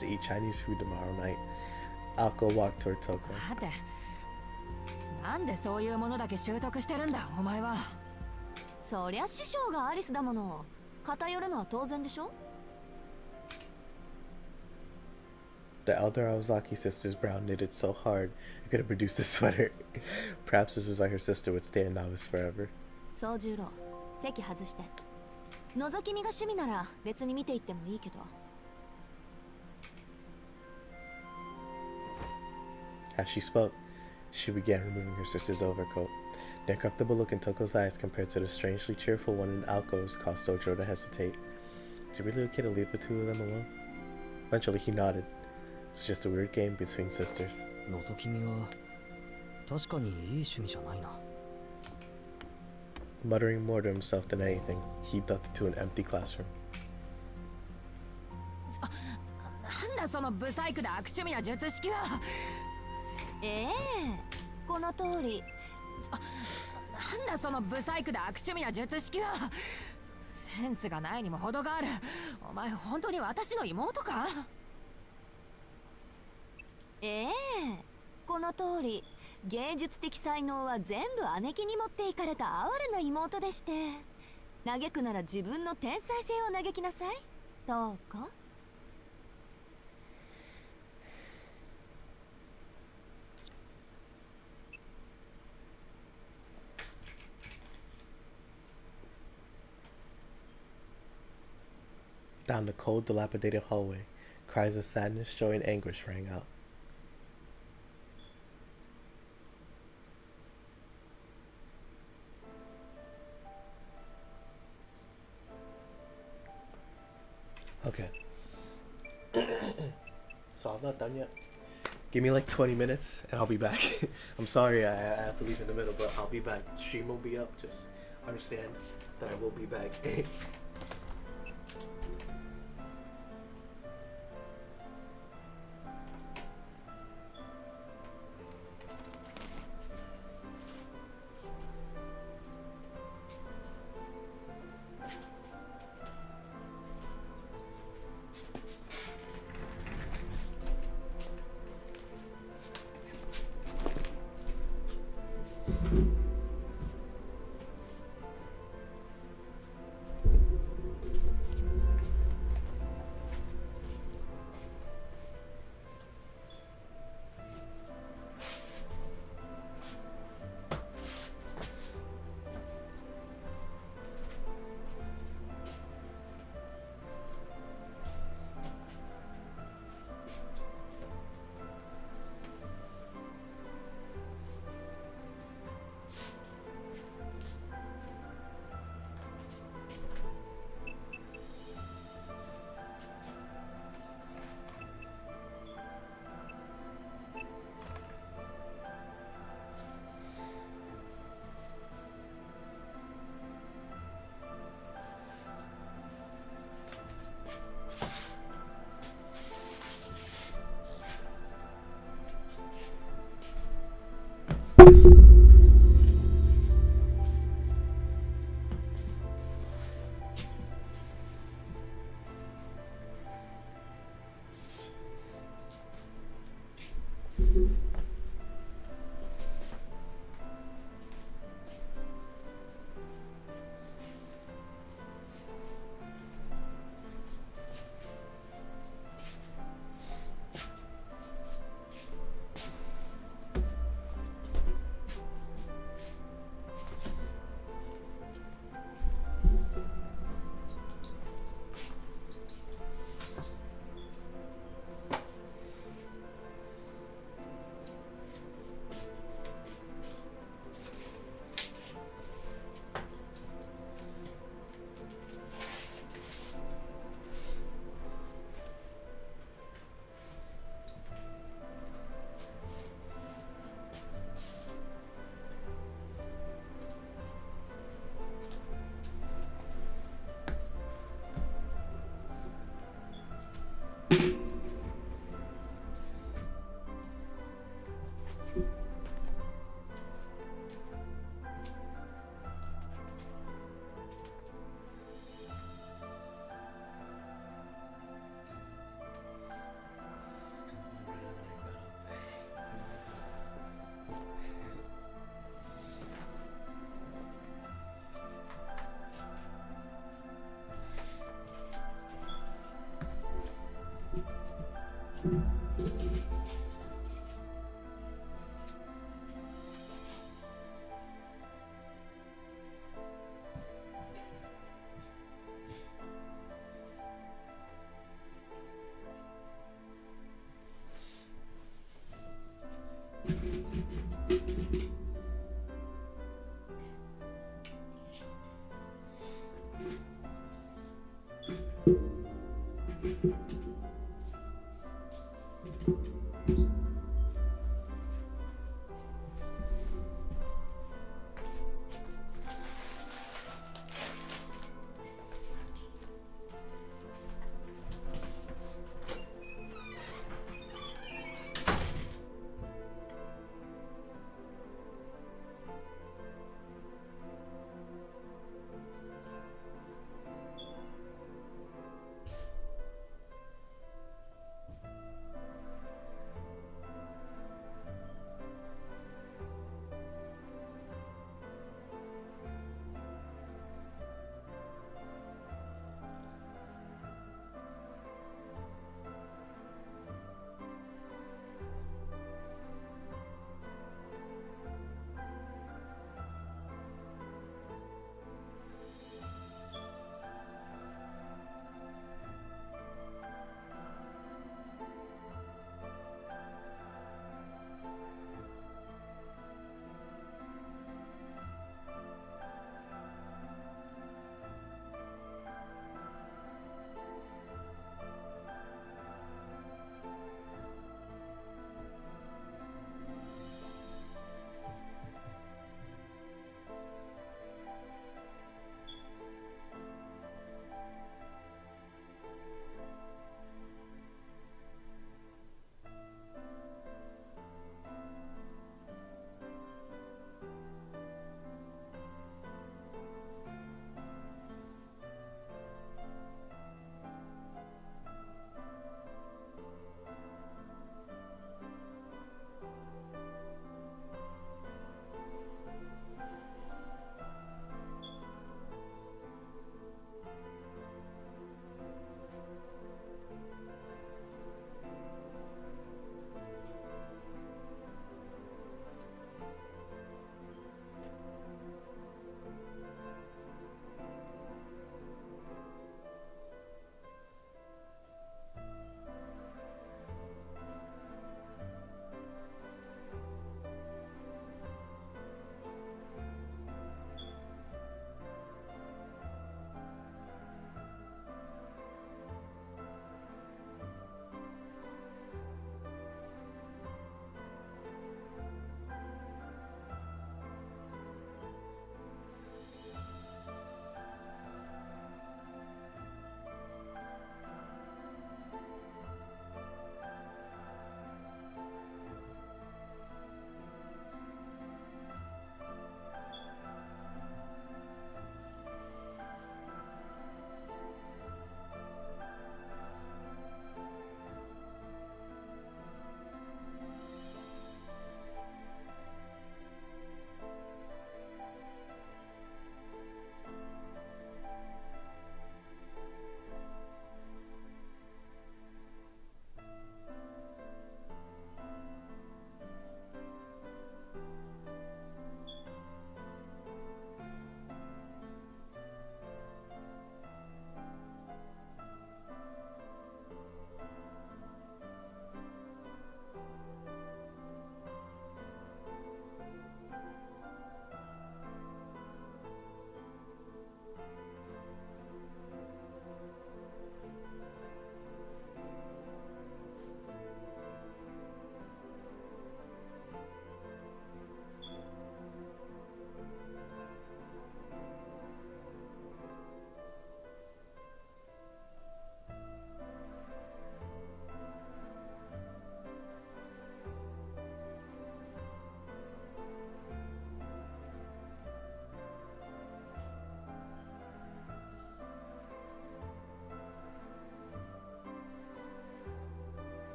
to eat Chinese food tomorrow night, Akko walked toward Toko. 待て、なんでそういうものだけ習得してるんだ、お前は。そりゃ師匠がアリスだもの。偏るのは当然でしょ。 The elder Aozaki sister's brow knitted so hard it could have produced a sweater. Perhaps this is why her sister would stay a novice forever. 宗十郎、席外して。覗き見が趣味なら別に見ていってもいいけど。 As she spoke, she began removing her sister's overcoat. The uncomfortable look in Toko's eyes compared to the strangely cheerful one in Aoko's caused Soujuro to hesitate. Is it really okay to leave the two of them alone? Eventually he nodded. It's just a weird game between sisters. 覗き見は確かにいい趣味じゃないな。 Muttering more to himself than anything, he ducked into an empty classroom. なんだそのブサイクで悪趣味な術式は。この通り。なんだそのブサイクで悪趣味な術式は。センスがないにも程がある。お前本当に私の妹か？この通り。芸術的才能は全部姉貴に持っていかれた哀れな妹でして、嘆くなら自分の天才性を嘆きなさい。どうか。Down the cold, dilapidated hallway, cries of sadness, joy, and anguish rang out. Okay. So I'm not done yet. Give me like 20 minutes and I'll be back. I'm sorry I have to leave in the middle, but I'll be back. Stream will be up. Just understand that I will be back.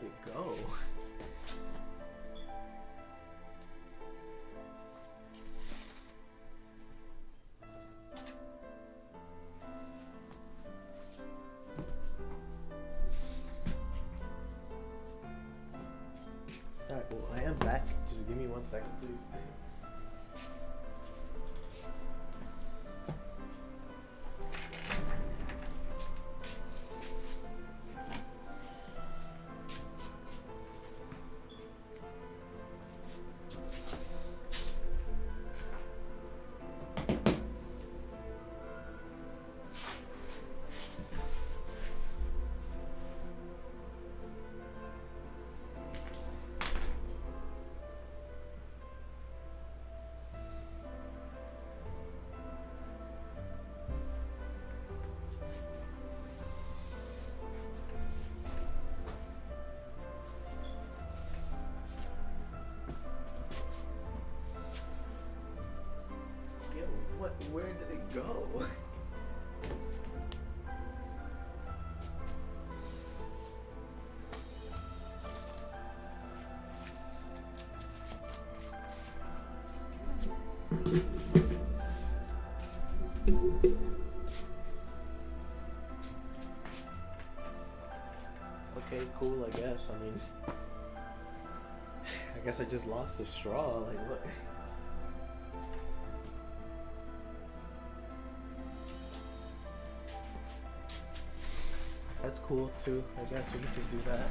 did it go? Alright, well, I am back. Just give me 1 second, please. Yo, what? Where did it go? Okay, cool, I guess. I mean, I guess I just lost the straw. Like, what? That's cool too. I guess we can just do that.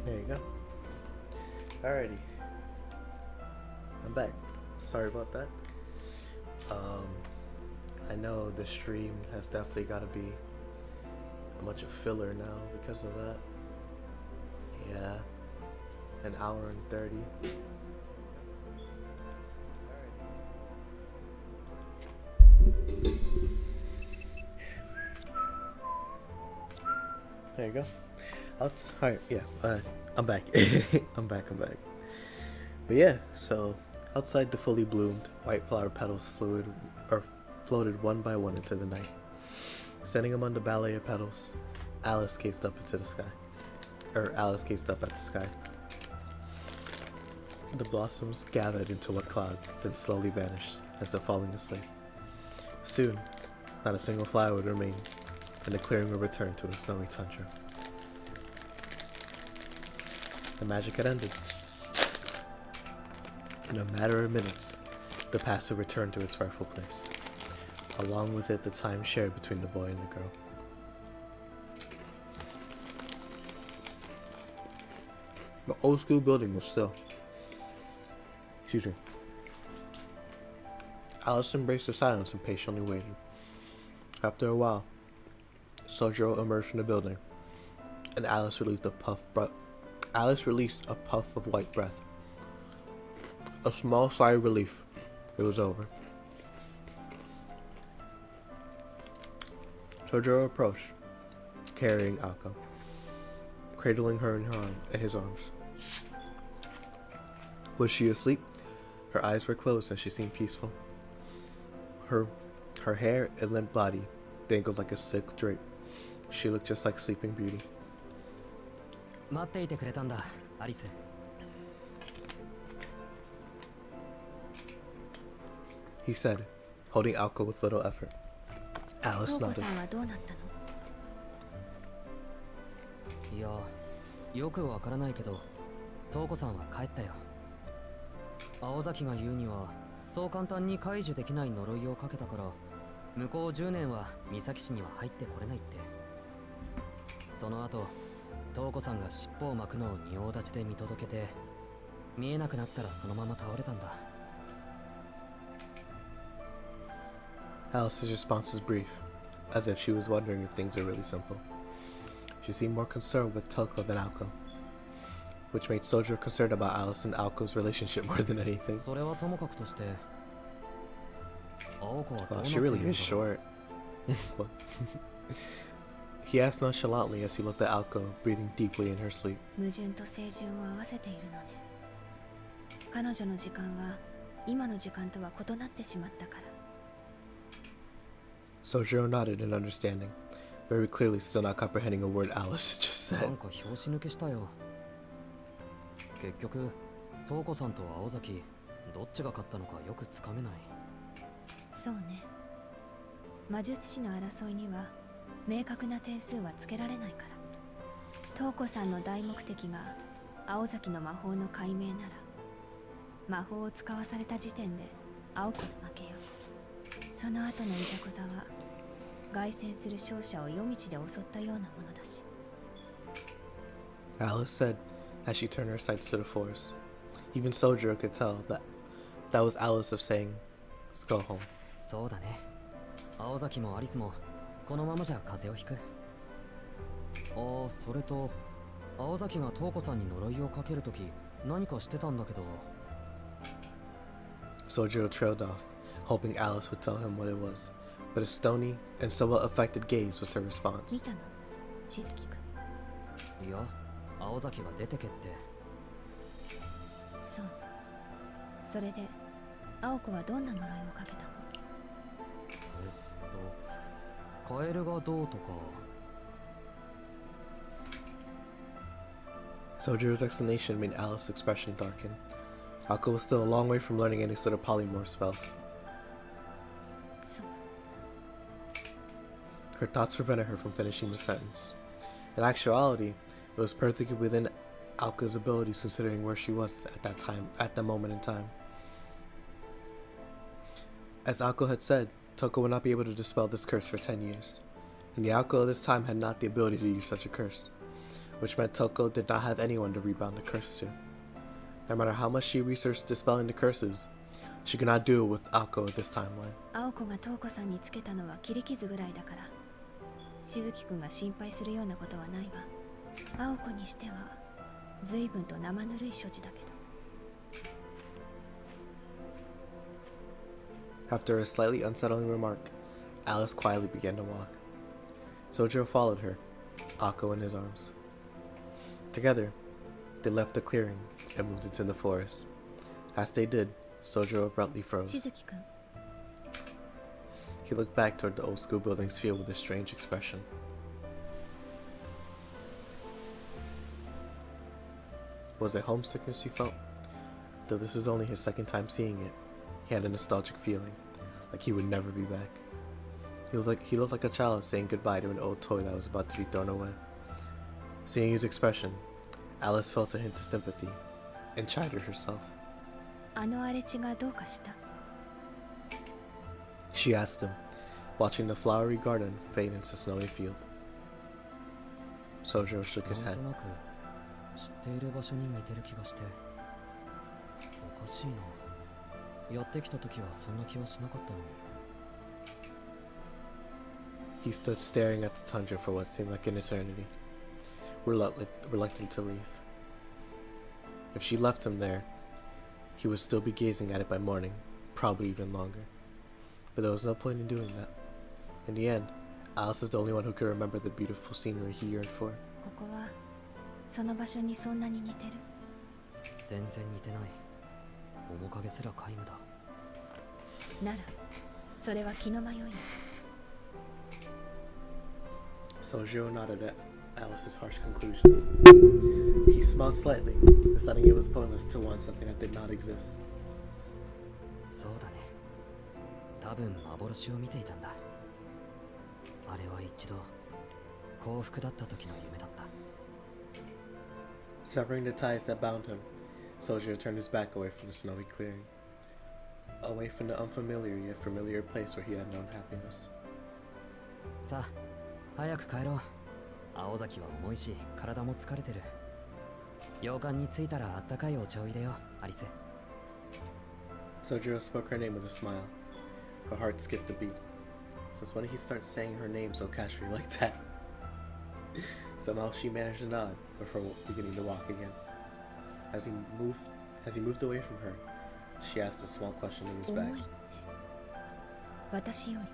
There you go. Alrighty. I'm back. Sorry about that. I know the stream has definitely got to be a bunch of filler now because of that. Yeah. An hour and 30. There you go. Alright, yeah, I'm back. I'm back. But yeah, so outside the fully bloomed white flower petals floated one by one into the night. Standing among the ballet of petals, Alice gazed up into the sky. Alice gazed up at the sky. The blossoms gathered into one cloud, then slowly vanished as though falling asleep. Soon, not a single flower would remain, and the clearing would return to a snowy tundra. The magic had ended. In a matter of minutes, the past would return to its rightful place. Along with it, the time shared between the boy and the girl. The old school building was still. Excuse me. Alice embraced the silence and patiently waited. After a while, Souyjuro emerged from the building, and Alice released a puff of white breath. A small sigh of relief. It was over. Souyjuro approached, carrying Alko, cradling her in his arms. Was she asleep? Her eyes were closed and she seemed peaceful. Her hair and limp body dangled like a silk drape. She looked just like Sleeping Beauty. 待っていてくれたんだ、アリス。He said, holding Alko with little effort. Alice nodded. さんはどうなったの？いや、よくわからないけど、東子さんは帰ったよ。青崎が言うには、そう簡単に解除できない呪いをかけたから、向こう10年は三崎市には入ってこれないって。その後、東子さんが尻尾を巻くのを仁王立ちで見届けて、見えなくなったらそのまま倒れたんだ。Alice's response was brief, as if she was wondering if things are really simple. She seemed more concerned with Toko than Alko, which made Souyjuro concerned about Alice and Alko's relationship more than anything. それはともかくとして、青子はどう Wow, なって she いる really んだ is ろう。 short. What? He asked nonchalantly as he looked at Alco, breathing deeply in her sleep. 矛盾と清純を合わせているのね。彼女の時間は今の時間とは異なってしまったから。 Souyjuro nodded in understanding, very clearly still not comprehending a word Alice just な said. んか拍子抜けしたよ。結局瞳子さんと青崎どっちが勝ったのかよくつかめない。そうね。魔術師の争いには明確な点数はつけられないから。瞳子さんの大目的が青崎の魔法の解明なら、魔法を使わされた時点で青子の負けよ。その後のいざこざは凱旋する勝者を夜道で襲ったようなものだし。 Alice said as she turned her sights to the forest. Even Souyjuro could tell that was Alice of saying, "Let's go home." そうだね。青崎もアリスもこのままじゃ風邪をひく。ああ、それと青崎が瞳子さんに呪いをかけるとき何かしてたんだけど。 Souyjuro trailed off, hoping Alice would tell him what it was, but his stony and somewhat affected gaze was her response. 見たの、しずきくん。いや、青崎が出てけって。そう。それで青子はどんな呪いをかけたの？カエルがどうとか。 Sojuro's explanation made Alice's expression darken. Akko was still a long way from learning any sort of polymorph spells. そう。 Her thoughts prevented her from finishing the sentence. In actuality, it was perfectly within Alka's abilities considering where she was at that moment in time. As Alko had said, Toko would not be able to dispel this curse for 10 years, and the Alko of this time had not the ability to use such a curse, which meant Toko did not have anyone to rebound the curse to. No matter how much she researched dispelling the curses, she could not do it with Alko at this timeline. 青子が瞳子さんにつけたのは切り傷ぐらいだから、しずきくんが心配するようなことはないわ。青子にしては随分と生ぬるい処置だけど。 After a slightly unsettling remark, Alice quietly began to walk. Souyjuro followed her, Akko in his arms. Together, they left the clearing and moved into the forest. As they did, Souyjuro abruptly し froze. ずきくん、 He looked back toward the old school building's field with a strange expression. Was it homesickness he felt? Though this was only his second time seeing it, he had a nostalgic feeling, like he would never be back. He looked like a child saying goodbye to an old toy that was about to be thrown away. Seeing his expression, Alice felt a hint of sympathy and chided herself. あの荒れ地がどうかした？ She asked him, watching the flowery garden fade into snowy field. Souyjuro shook his な head. んとなく知っている場所に似てる気がして。おかしいな。やってきた時はそんな気はしなかったのに。 He stood staring at the tundra for what seemed like an eternity, reluctant to leave. If she left him there, he would still be gazing at it by morning, probably even longer. But there was no point in doing that. In the end, Alice is the only one who could remember the beautiful scenery he yearned for. ここはその場所にそんなに似てる？全然似てない。面影すら皆無だ。ならそれは気の迷いよ。 Souyjuro nodded at Alice's harsh conclusion. He smiled slightly, deciding it was pointless to want something that did not exist. そうだね。多分幻を見ていたんだ。あれは一度幸福だった時の夢だった。 Severing the ties that bound him, Souyjuro turned his back away from the snowy clearing, away from the unfamiliar yet familiar place where he had known happiness. さあ、早く帰ろう。青崎は重いし、体も疲れてる。洋館に着いたらあったかいお茶を入れよう、アリス。 Souyjuro spoke her name with a smile. Her heart skipped a beat. Since when did he start saying her name so casually like that? Somehow she managed to nod before beginning to walk again. As he moved away from her, she asked a small question in his 重い bag. って私より。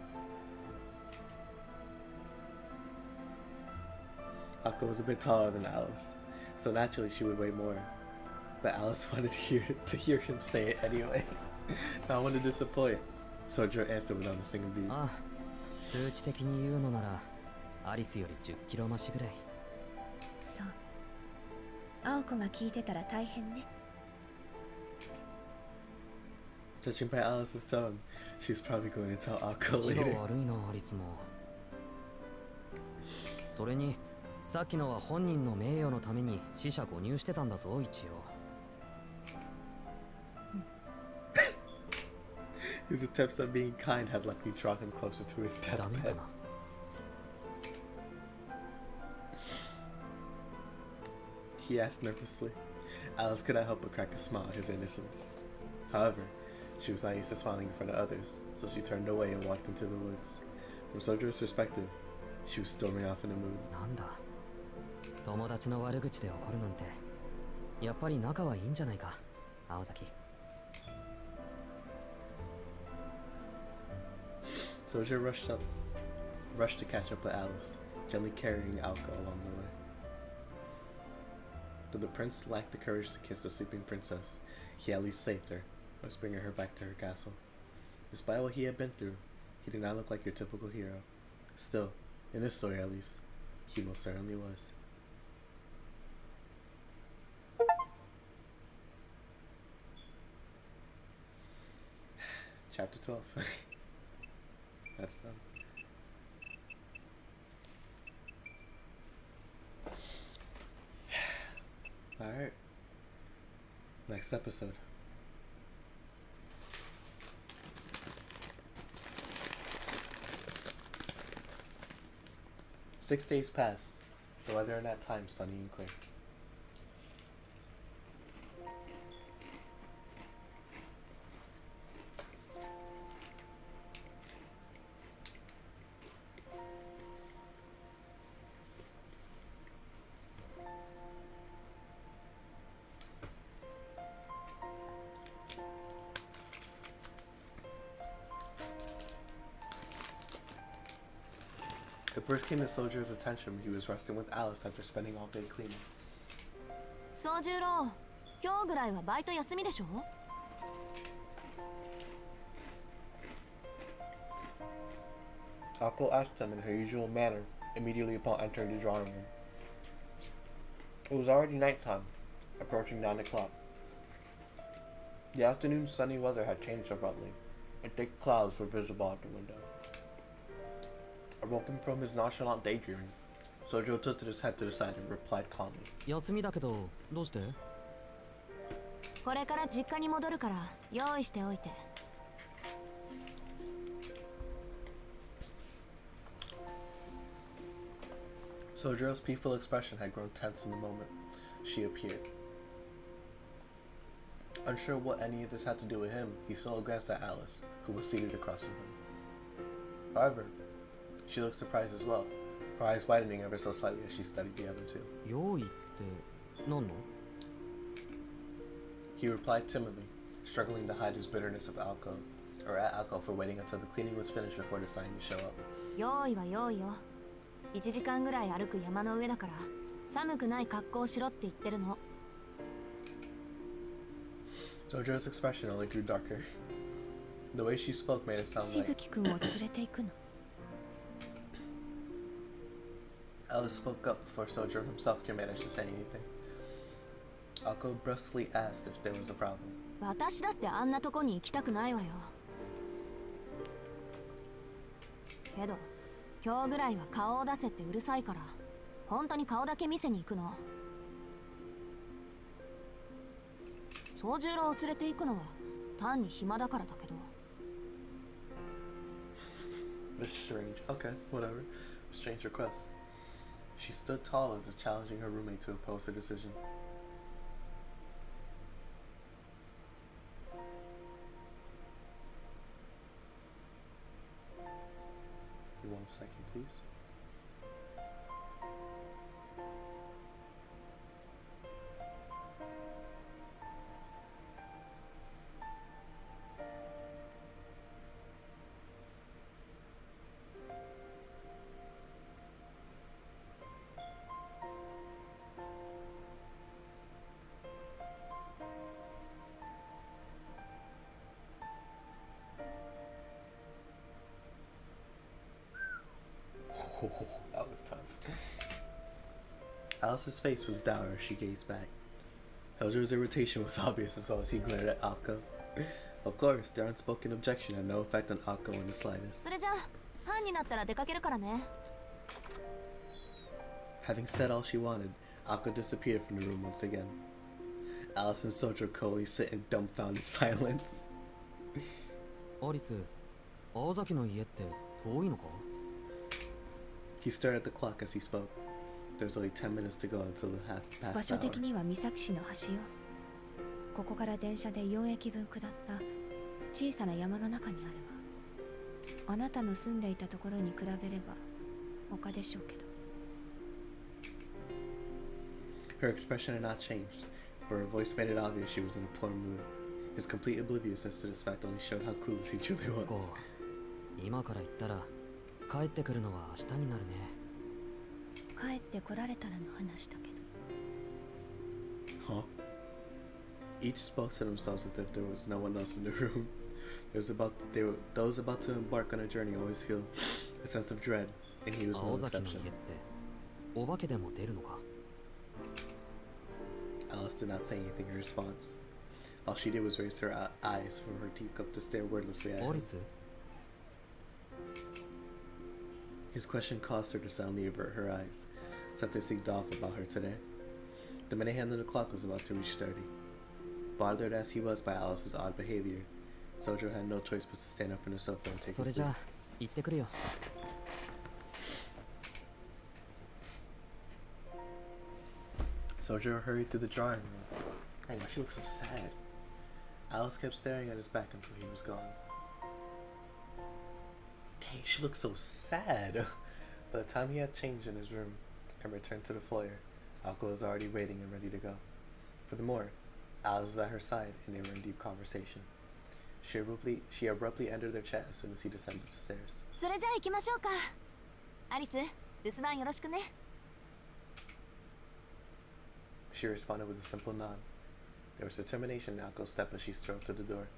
Akko was a bit taller than Alice, so naturally she would weigh more. But Alice wanted to hear him say it anyway. I don't want to disappoint. Souyjuro answered without missing a beat. ああ、数値的に言うのならアリスより10キロ増しぐらい。そう。青子が聞いてたら大変ね。 Judging by Alice's tone, she's probably going to tell Akko 気が later. 悪いなアリスも。それにさっきのは本人の名誉のために死者誤入してたんだぞ一応。 His attempts at being kind had likely drawn him closer to his ダメか deathbed. な。 He asked nervously. Alice could not help but crack a smile at his innocence. However, she was not used to smiling in front of others, so she turned away and walked into the woods. From Sojuro's perspective, she was storming off in a mood. なんだ。友達の悪口で怒るなんて。やっぱり仲はいいんじゃないか、青崎。 Souyjuro rushed to catch up with Alice, gently carrying Alka along the way. Though the prince lacked the courage to kiss the sleeping princess, he at least saved her, thus bringing her back to her castle. Despite what he had been through, he did not look like your typical hero. Still, in this story at least, he most certainly was. Chapter 12. That's done. Alright. Next episode. Six days pass. The weather in that time sunny and clear. It first came to Soldier's attention when he was resting with Alice after spending all day cleaning. 宗十郎、今日ぐらいはバイト休みでしょ？ Akko asked him in her usual manner immediately upon entering the drawing room. It was already nighttime, approaching 9 o'clock. The afternoon's sunny weather had changed abruptly, and thick clouds were visible out the window. Awoken from his nonchalant daydreaming, Souyjuro tilted his head to the side and replied calmly. 休みだけどどうして？これから実家に戻るから用意しておいて。 Sojuro's peaceful expression had grown tense in the moment she appeared. Unsure what any of this had to do with him, he stole a glance at Alice, who was seated across from him. However, she looked surprised as well, her eyes widening ever so slightly as she studied the other two. 用意って何の？ He replied timidly, struggling to hide his bitterness of Alko, or at Alko for waiting until the cleaning was finished before deciding to show up. 用意は用意よ。1時間ぐらい歩く山の上だから寒くない格好をしろって言ってるの。 Sojuro's expression only grew darker. The way she spoke made it sound し like ずきくんを連れて行くの。 Alice spoke up before Soujuro himself could manage to say anything. Alko brusquely asked if there was a problem. 私だってあんなとこに行きたくないわよ。けど今日ぐらいは顔を出せってうるさいから本当に顔だけ見せに行くの。宗十郎を連れて行くのは単に暇だからだけど。 It's strange. Okay, whatever. Strange request. She stood tall as if challenging her roommate to oppose her decision. Give me 1 second, please. That was tough. Alice's face was dour as she gazed back. Sojuro's irritation was obvious as well as he glared at Akko. Of course, their unspoken objection had no effect on Akko in the slightest. それじゃあ班になったら出かけるからね。 Having said all she wanted, Akko disappeared from the room once again. Alice and Soujuro coldly sit in dumbfounded silence. アリス、青崎の家って遠いのか？ He stared at the clock as he spoke. There was only 10 minutes to go until the half 場 past 所 hour. 的には三崎市の端よ。ここから電車で4駅分下った小さな山の中にあるわ。あなたの住んでいたところに比べれば丘でしょうけど。 Her expression had not changed, but her voice made it obvious she was in a poor mood. His complete obliviousness to this fact only showed how clueless he truly こ was. う今から行ったら帰ってくるのは明日になるね。帰ってこられたらの話だけど。 Huh? Each spoke to themselves as if there was no one else in the room. Those about to embark on a journey always feel a sense of dread, and he was 青 no 崎の家っ exception. てお化けでも出るのか？ Alice did not say anything in response. All she did was raise her eyes from her teacup to stare wordlessly at ア him. リス、 His question caused her to suddenly avert her eyes, something seemed off about her today. The minute hand on the clock was about to reach 30. Bothered as he was by Alice's odd behavior, Soujuro had no choice but to stand up from the sofa and take そ a れじ seat. ゃあ行ってくるよ。 Soujuro hurried through the drawing room. Dang, she looks so sad. Alice kept staring at his back until he was gone. Dang, she looks so sad. By the time he had changed in his room and returned to the foyer, Akko was already waiting and ready to go. Furthermore, Alice was at her side and they were in deep conversation. She abruptly ended their chat as soon as he descended the stairs. それじゃあ行きましょうか。アリス、留守番よろしくね。 She responded with a simple nod. There was determination in Akko's step as she strode to the door.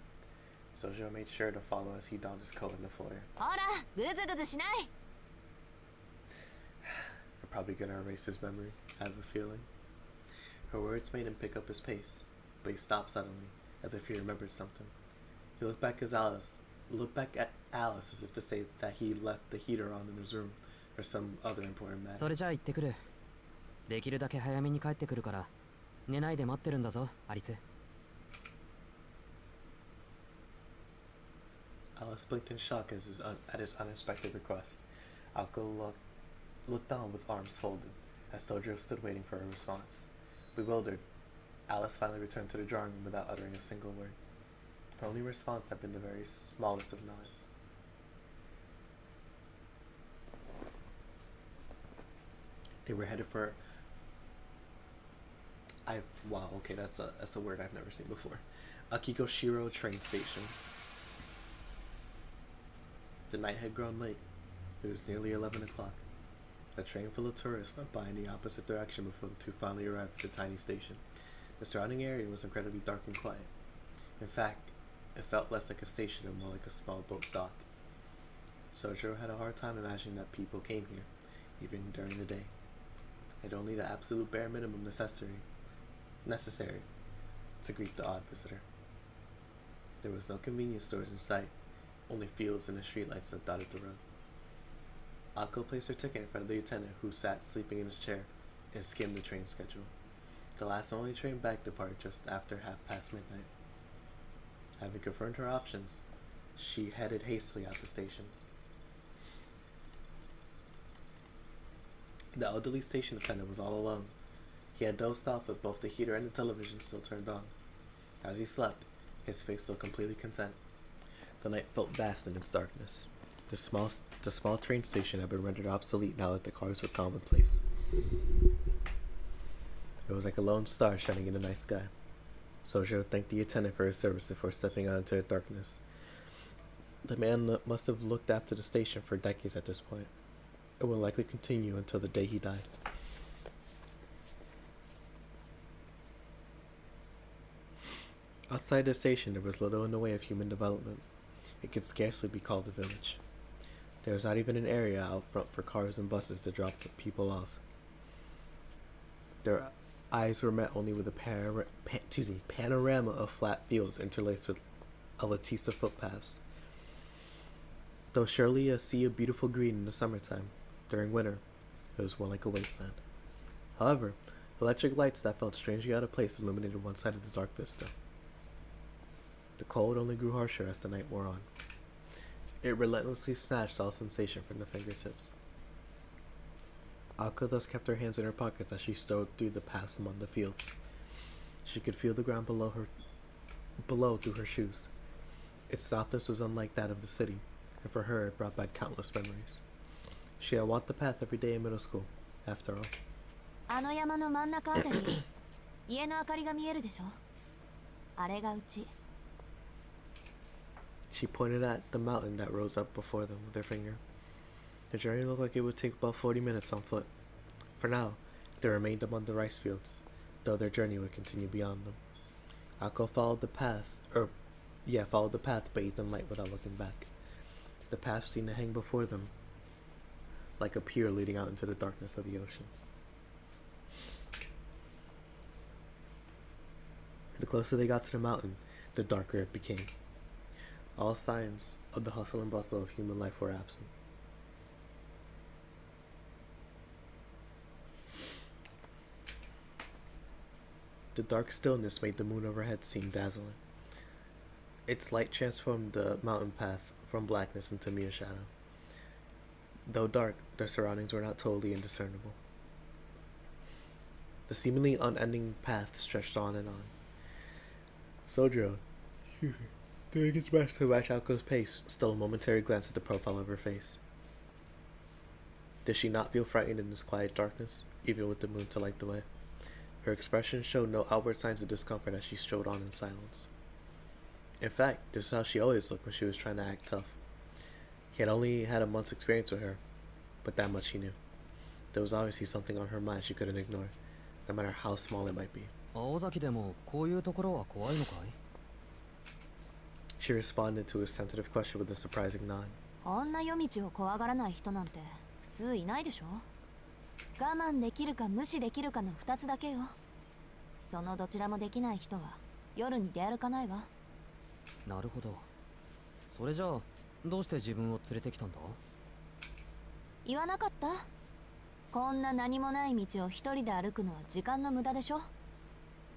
Soujuro made sure to follow as he donned his coat in the foyer. ほら、ぐずぐずしない。 They're probably gonna erase his memory, I have a feeling. Her words made him pick up his pace, but he stopped suddenly, as if he remembered something. He looked back at Alice as if to say that he left the heater on in his room, or some other important そ matter. れじゃあ行ってくる。できるだけ早めに帰ってくるから寝ないで待ってるんだぞ、アリス。 Alice blinked in shock at his unexpected request. Akko looked on with arms folded, as Soujuro stood waiting for a response. Bewildered, Alice finally returned to the drawing room without uttering a single word. Her only response had been the very smallest of nods. They were headed for... Wow, okay, that's a word I've never seen before. Akikoshiro train station. The night had grown late. It was nearly 11 o'clock. A train full of tourists went by in the opposite direction before the two finally arrived at the tiny station. The surrounding area was incredibly dark and quiet. In fact, it felt less like a station and more like a small boat dock. Soujuro had a hard time imagining that people came here, even during the day. And only the absolute bare minimum necessary to greet the odd visitor. There was no convenience stores in sight, only fields and the streetlights that dotted the road. Akko placed her ticket in front of the attendant, who sat sleeping in his chair, and skimmed the train schedule. The last and only train back departed just after midnight. Having confirmed her options, she headed hastily out the station. The elderly station attendant was all alone. He had dozed off with both the heater and the television still turned on. As he slept, his face looked completely content. The night felt vast in its darkness. The small train station had been rendered obsolete now that the cars were commonplace. It was like a lone star shining in the night sky. Soujuro thanked the attendant for his service before stepping out into the darkness. The man must have looked after the station for decades at this point. It would likely continue until the day he died. Outside the station, there was little in the way of human development. It could scarcely be called a village. There was not even an area out front for cars and buses to drop the people off. Their eyes were met only with a panorama of flat fields interlaced with a lattice of footpaths. Though surely a sea of beautiful green in the summertime, during winter, it was more like a wasteland. However, electric lights that felt strangely out of place illuminated one side of the dark vista. The cold only grew harsher as the night wore on. It relentlessly snatched all sensation from the fingertips. Akka thus kept her hands in her pockets as she strode through the paths among the fields. She could feel the ground below through her shoes. Its softness was unlike that of the city, and for her it brought back countless memories. She had walked the path every day in middle school, after all. あの山の真ん中あたり、家の明かりが見えるでしょ。あれがうち。She pointed at the mountain that rose up before them with her finger. The journey looked like it would take about 40 minutes on foot. For now, they remained among the rice fields, though their journey would continue beyond them. Akko followed the path, bathed in light without looking back. The path seemed to hang before them like a pier leading out into the darkness of the ocean. The closer they got to the mountain, the darker it became. All signs of the hustle and bustle of human life were absent. The dark stillness made the moon overhead seem dazzling. Its light transformed the mountain path from blackness into mere shadow. Though dark, their surroundings were not totally indiscernible. The seemingly unending path stretched on and on. Souyjuro, doing his best to match Alko's pace, stole a momentary glance at the profile of her face. Did she not feel frightened in this quiet darkness, even with the moon to light the way? Her expression showed no outward signs of discomfort as she strode on in silence. In fact, this is how she always looked when she was trying to act tough. He had only had a month's experience with her, but that much he knew. There was obviously something on her mind she couldn't ignore, no matter how small it might be. 青崎でもこういうところは怖いのかい? She responded to his tentative question with a surprising nod. こんな夜道を怖がらない人なんて普通いないでしょ。我慢できるか無視できるかの2つだけよ。そのどちらもできない人は夜に出歩かないわ。なるほど。それじゃあどうして自分を連れてきたんだ？言わなかった？こんな何もない道を一人で歩くのは時間の無駄でしょ。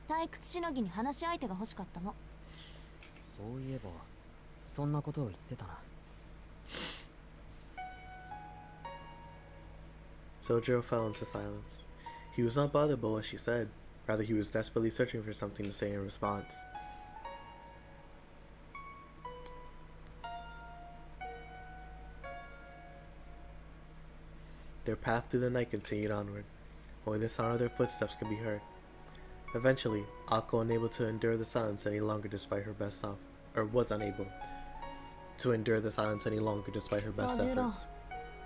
退屈しのぎに話し相手が欲しかったの。そういえばそんなことを言ってたな。Souyjuro fell into silence. He was not bothered by what she said. Rather, he was desperately searching for something to say in response. Their path through the night continued onward. Only the sound of their footsteps could be heard. Eventually, Akko, unable to endure the silence any longer despite her best self, or was unable to endure the silence any longer despite her best efforts.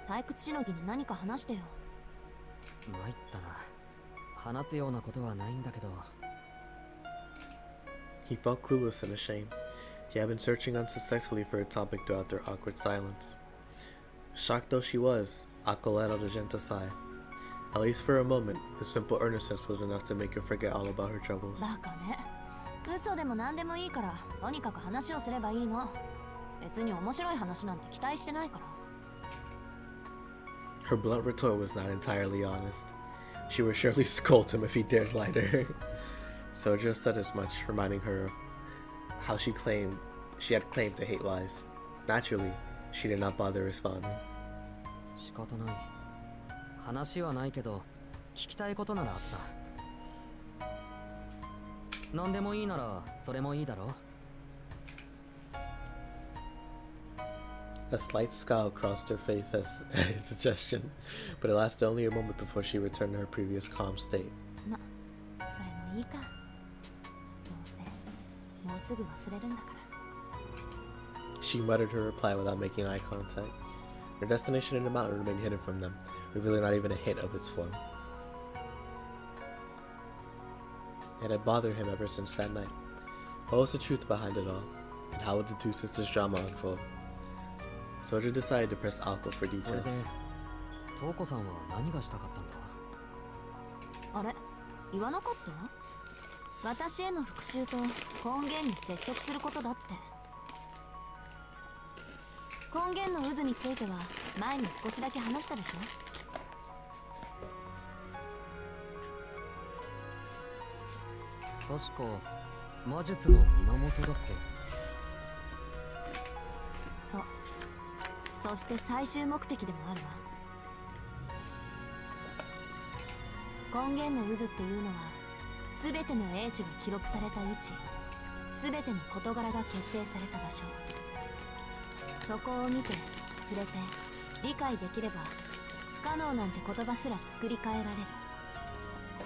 退屈しのぎに何か話してよ。参ったな。話すようなことはないんだけど。He felt clueless and ashamed. He had been searching unsuccessfully for a topic throughout their awkward silence. Shocked though she was, Akko let out a gentle sigh. At least for a moment, his simple earnestness was enough to make her forget all about her troubles. バカね。嘘でも何でもいいから、とにかく話をすればいいの。別に面白い話なんて期待してないから。Her blunt retort was not entirely honest. She would surely scold him if he dared lie to her. Souyjuro said as much, reminding her of how she had claimed to hate lies. Naturally, she did not bother responding. 仕方ない。話はないけど、聞きたいことならあった。何でもいいなら、それもいいだろ。A slight scowl crossed her face at his suggestion, but it lasted only a moment before she returned to her previous calm state. ま、それもいいか。どうせ、もうすぐ忘れるんだから。She muttered her reply without making eye contact. Her destination in the mountain remained hidden from them, revealing not even a hint of its form. It had bothered him ever since that night. What was the truth behind it all, and how would the two sisters' drama unfold? Soju decided to press Alco for それで details. 瞳子さんは何がしたかったんだ？あれ言わなかった？私への復讐と根源に接触することだって。根源の渦については前に少しだけ話したでしょ。確か魔術の源だっけ？そう。そして最終目的でもあるわ。根源の渦っていうのは全ての英知が記録された位置、全ての事柄が決定された場所、そこを見て触れて理解できれば不可能なんて言葉すら作り変えられる。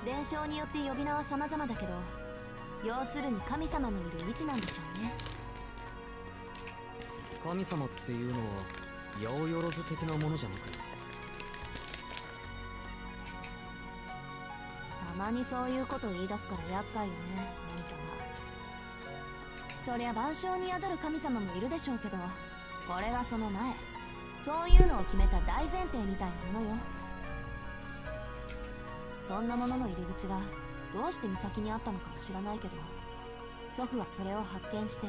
伝承によって呼び名は様々だけど、要するに神様のいる位置なんでしょうね。神様っていうのは八百万的なものじゃなく、たまにそういうこと言い出すから厄介よね、あんたは。そりゃ万象に宿る神様もいるでしょうけど、これはその前、そういうのを決めた大前提みたいなものよ。そんなものの入り口がどうして岬にあったのかは知らないけど、祖父はそれを発見して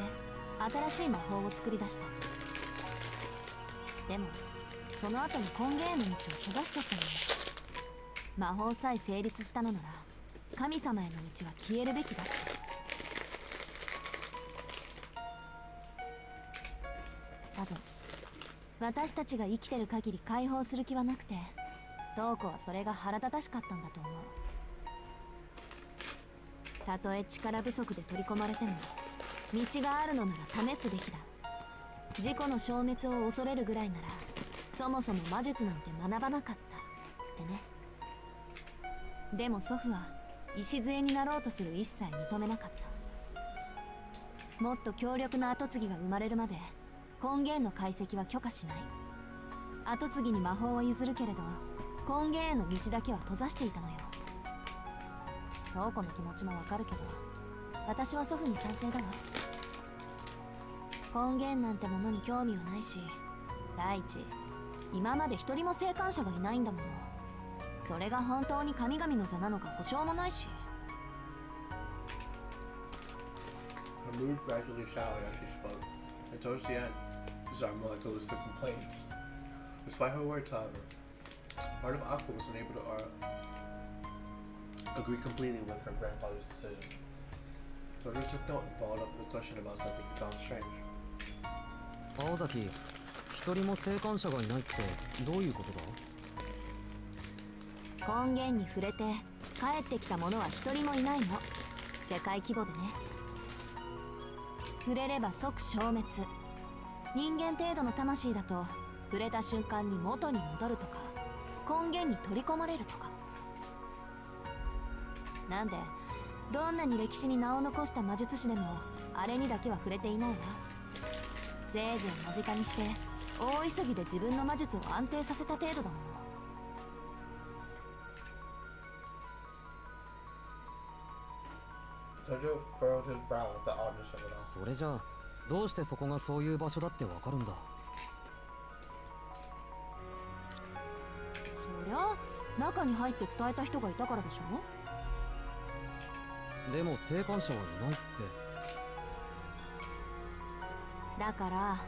新しい魔法を作り出した。でもその後に根源への道を閉ざしちゃったのよ。魔法さえ成立したのなら神様への道は消えるべきだって。多分私たちが生きてる限り解放する気はなくて、瞳子はそれが腹立たしかったんだと思う。たとえ力不足で取り込まれても道があるのなら試すべきだ。自己の消滅を恐れるぐらいならそもそも魔術なんて学ばなかったってね。でも祖父は礎になろうとする一切認めなかった。もっと強力な跡継ぎが生まれるまで根源の解析は許可しない。跡継ぎに魔法を譲るけれど根源への道だけは閉ざしていたのよ。瞳子の気持ちもわかるけど、私は祖父に賛成だわ。根源なんてものに興味はないし、第一今まで一人も生還者がいないんだもの。それが本当に神々の座なのか保証もないし。 Her mood gradually soured as she spoke, and towards the end, Zarma told us the complaints. Despite her words, however, part of Aqua was unable to agree completely with her grandfather's decision. Tojo took note and followed up with a question about something he found strange. 青崎、一人も生還者がいないってどういうことだ？根源に触れて帰ってきた者は一人もいないの。世界規模でね。触れれば即消滅。人間程度の魂だと触れた瞬間に元に戻るとか、根源に取り込まれるとか。なんでどんなに歴史に名を残した魔術師でもあれにだけは触れていないわ。せいぜい間近にして大急ぎで自分の魔術を安定させた程度だもの。Tojo furrowed his brow at the oddness of it all. それじゃあどうしてそこがそういう場所だってわかるんだ？そりゃ中に入って伝えた人がいたからでしょ。でも生還者はいないって。だから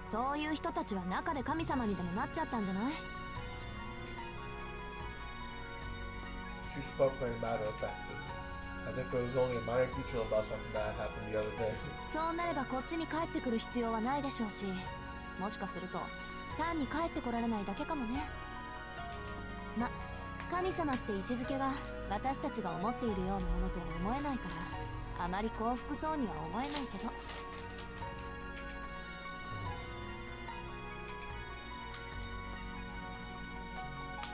そういう人たちは中で神様にでもなっちゃったんじゃない？ She spoke very matter-of-factly, as if it was only a minor detail about something that had happened the other day. そうなればこっちに帰ってくる必要はないでしょうし、もしかすると単に帰ってこられないだけかもね。ま、神様って位置づけが私たちが思っているようなものとは思えないからあまり幸福そうには思えないけど。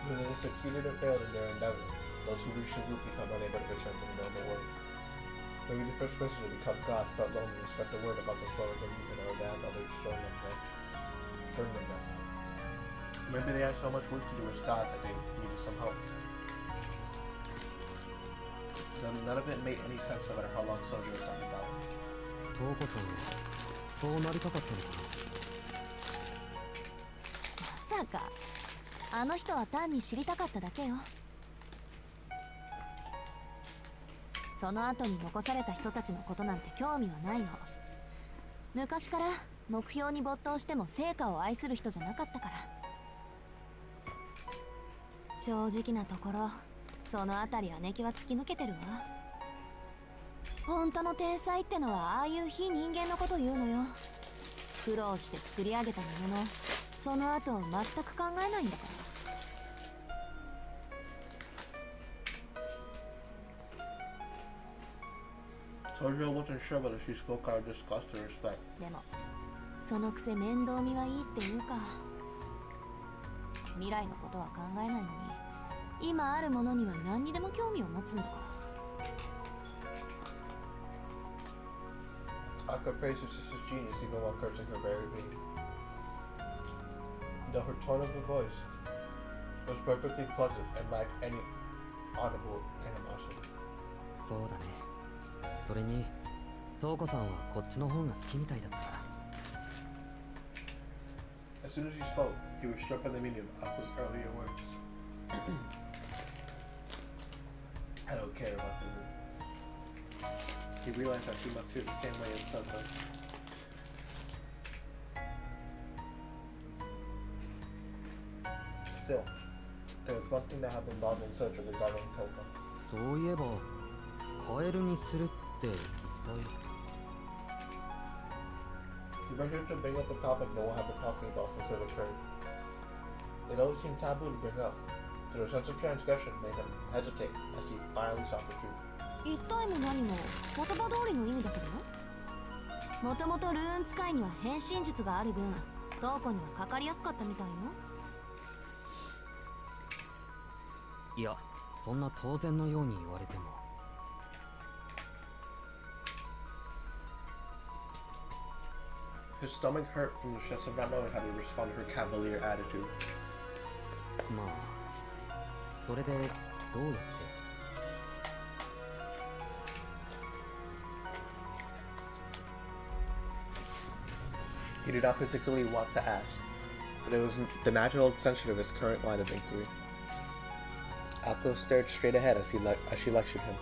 Whether they succeeded or failed in their endeavor, those who reach the root become unable to return to the normal world. Maybe the first person to become God felt lonely and spread the word about the soul of the root in order to have others join them there. Maybe they had so much work to do as God that they needed some help. None of it made any sense no matter how long Souyjuro was talking about it. 瞳子さんはそうなりたかったのかな？やか。あの人は単に知りたかっただけよ。その後に残された人たちのことなんて興味はないの。昔から目標に没頭しても成果を愛する人じゃなかったから。正直なところ、そのあたり姉貴は突き抜けてるわ。本当の天才ってのはああいう非人間のこと言うのよ。苦労して作り上げたものの、その後を全く考えないんだから。Souyjuro wasn't sure whether she spoke out of disgust or respect. でもそのくせ面倒見がいいっていうか、未来のことは考えないのに今あるものには何にでも興味を持つんだから。 I could praise her sister's genius even while cursing her very being. Though her tone of the voice was perfectly pleasant and lacked any audible animosity. そうだね。それに瞳子さんはこっちの方が好きみたいだったから。 As soon as he spoke, he was struck by the meaning of Aqua's earlier words. I don't care about the room. He realized that she must feel the same way as Toko. Still, there was one thing that had been bothering Souyjuro regarding Toko. そういえばカエルにするって一体。 He ventured to bring up a topic no one had been talking about since it occurred. It always seemed taboo to bring up, so the sense of transgression made him hesitate as he finally sought the truth. 一体も何も言葉通りの意味だけど、もともとルーン使いには変身術がある分瞳子にはかかりやすかったみたいよ。いや、そんな当然のように言われても。 His stomach hurt from the stress of not knowing how to respond to her cavalier attitude. まあそれでどうやって。 He did not particularly want to ask, but it was the natural extension of his current line of inquiry. Akko stared straight ahead as she lectured him,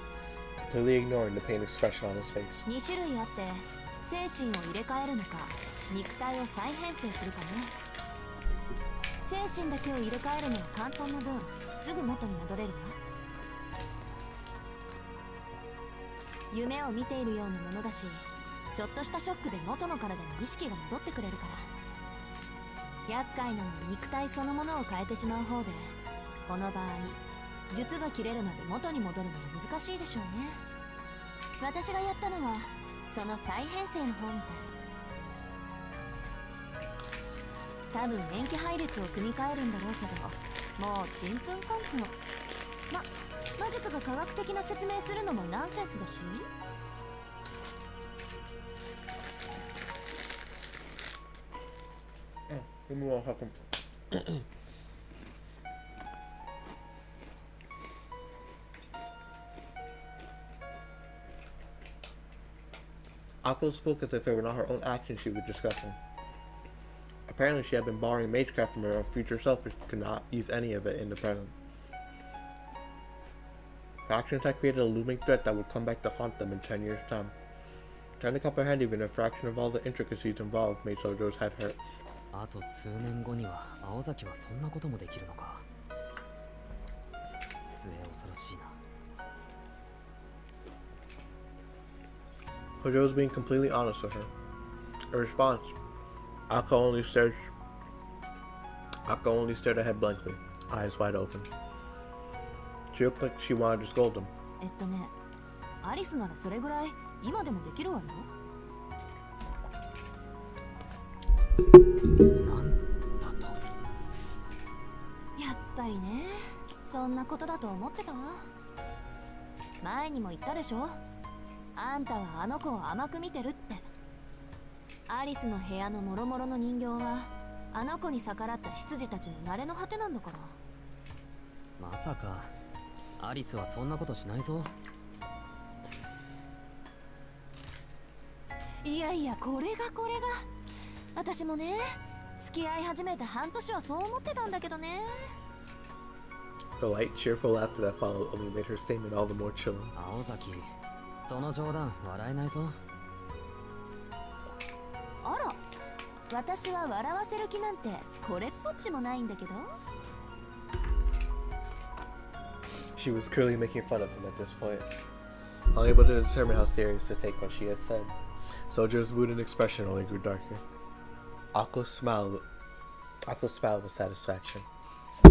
completely ignoring the pained expression on his face. 2種類あって精神を入れ替えるのか肉体を再編成するかね。精神だけを入れ替えるのは簡単な分すぐ元に戻れるわ。夢を見ているようなものだし、ちょっとしたショックで元の体に意識が戻ってくれるから。厄介なのは肉体そのものを変えてしまう方で、この場合術が切れるまで元に戻るのは難しいでしょうね。私がやったのはその再編成の方みたい。多分塩基配列を組み替えるんだろうけど、もうちんぷんかんぷん。魔術が科学的な説明するのもナンセンスだし。Give me 1 second. Akko spoke as if it were not her own actions she was discussing. Apparently she had been borrowing magecraft from her future self and could not use any of it in the present. Her actions had created a looming threat that would come back to haunt them in 10 years' time. Trying to comprehend even a fraction of all the intricacies involved made Souyjuro's head hurt. あと数年後には青崎はそんなこともできるのか。末恐ろしいな。 Souyjuro was being completely honest with her. In response, Akko only stared ahead blankly, eyes wide open. She looked like she wanted to scold him. アリスならそれぐらい今でもできるわよ。なんだと。やっぱりね、そんなことだと思ってたわ。前にも言ったでしょ。あんたはあの子を甘く見てるって。アリスの部屋のもろもろの人形はあの子に逆らった執事たちの慣れの果てなんだから。まさかアリスはそんなことしないぞ。いやいや、これが私もね、付き合い始めて半年はそう思ってたんだけどね。 The light, cheerful laughter that followed only made her statement all the more chilling. 青崎、その冗談笑えないぞ。あら、私は笑わせる気なんてこれっぽっちもないんだけど。 She was clearly making fun of him at this point, unable to determine how serious to take what she had said. Sojuro's mood and expression only grew darker. Aqua smiled with satisfaction. あ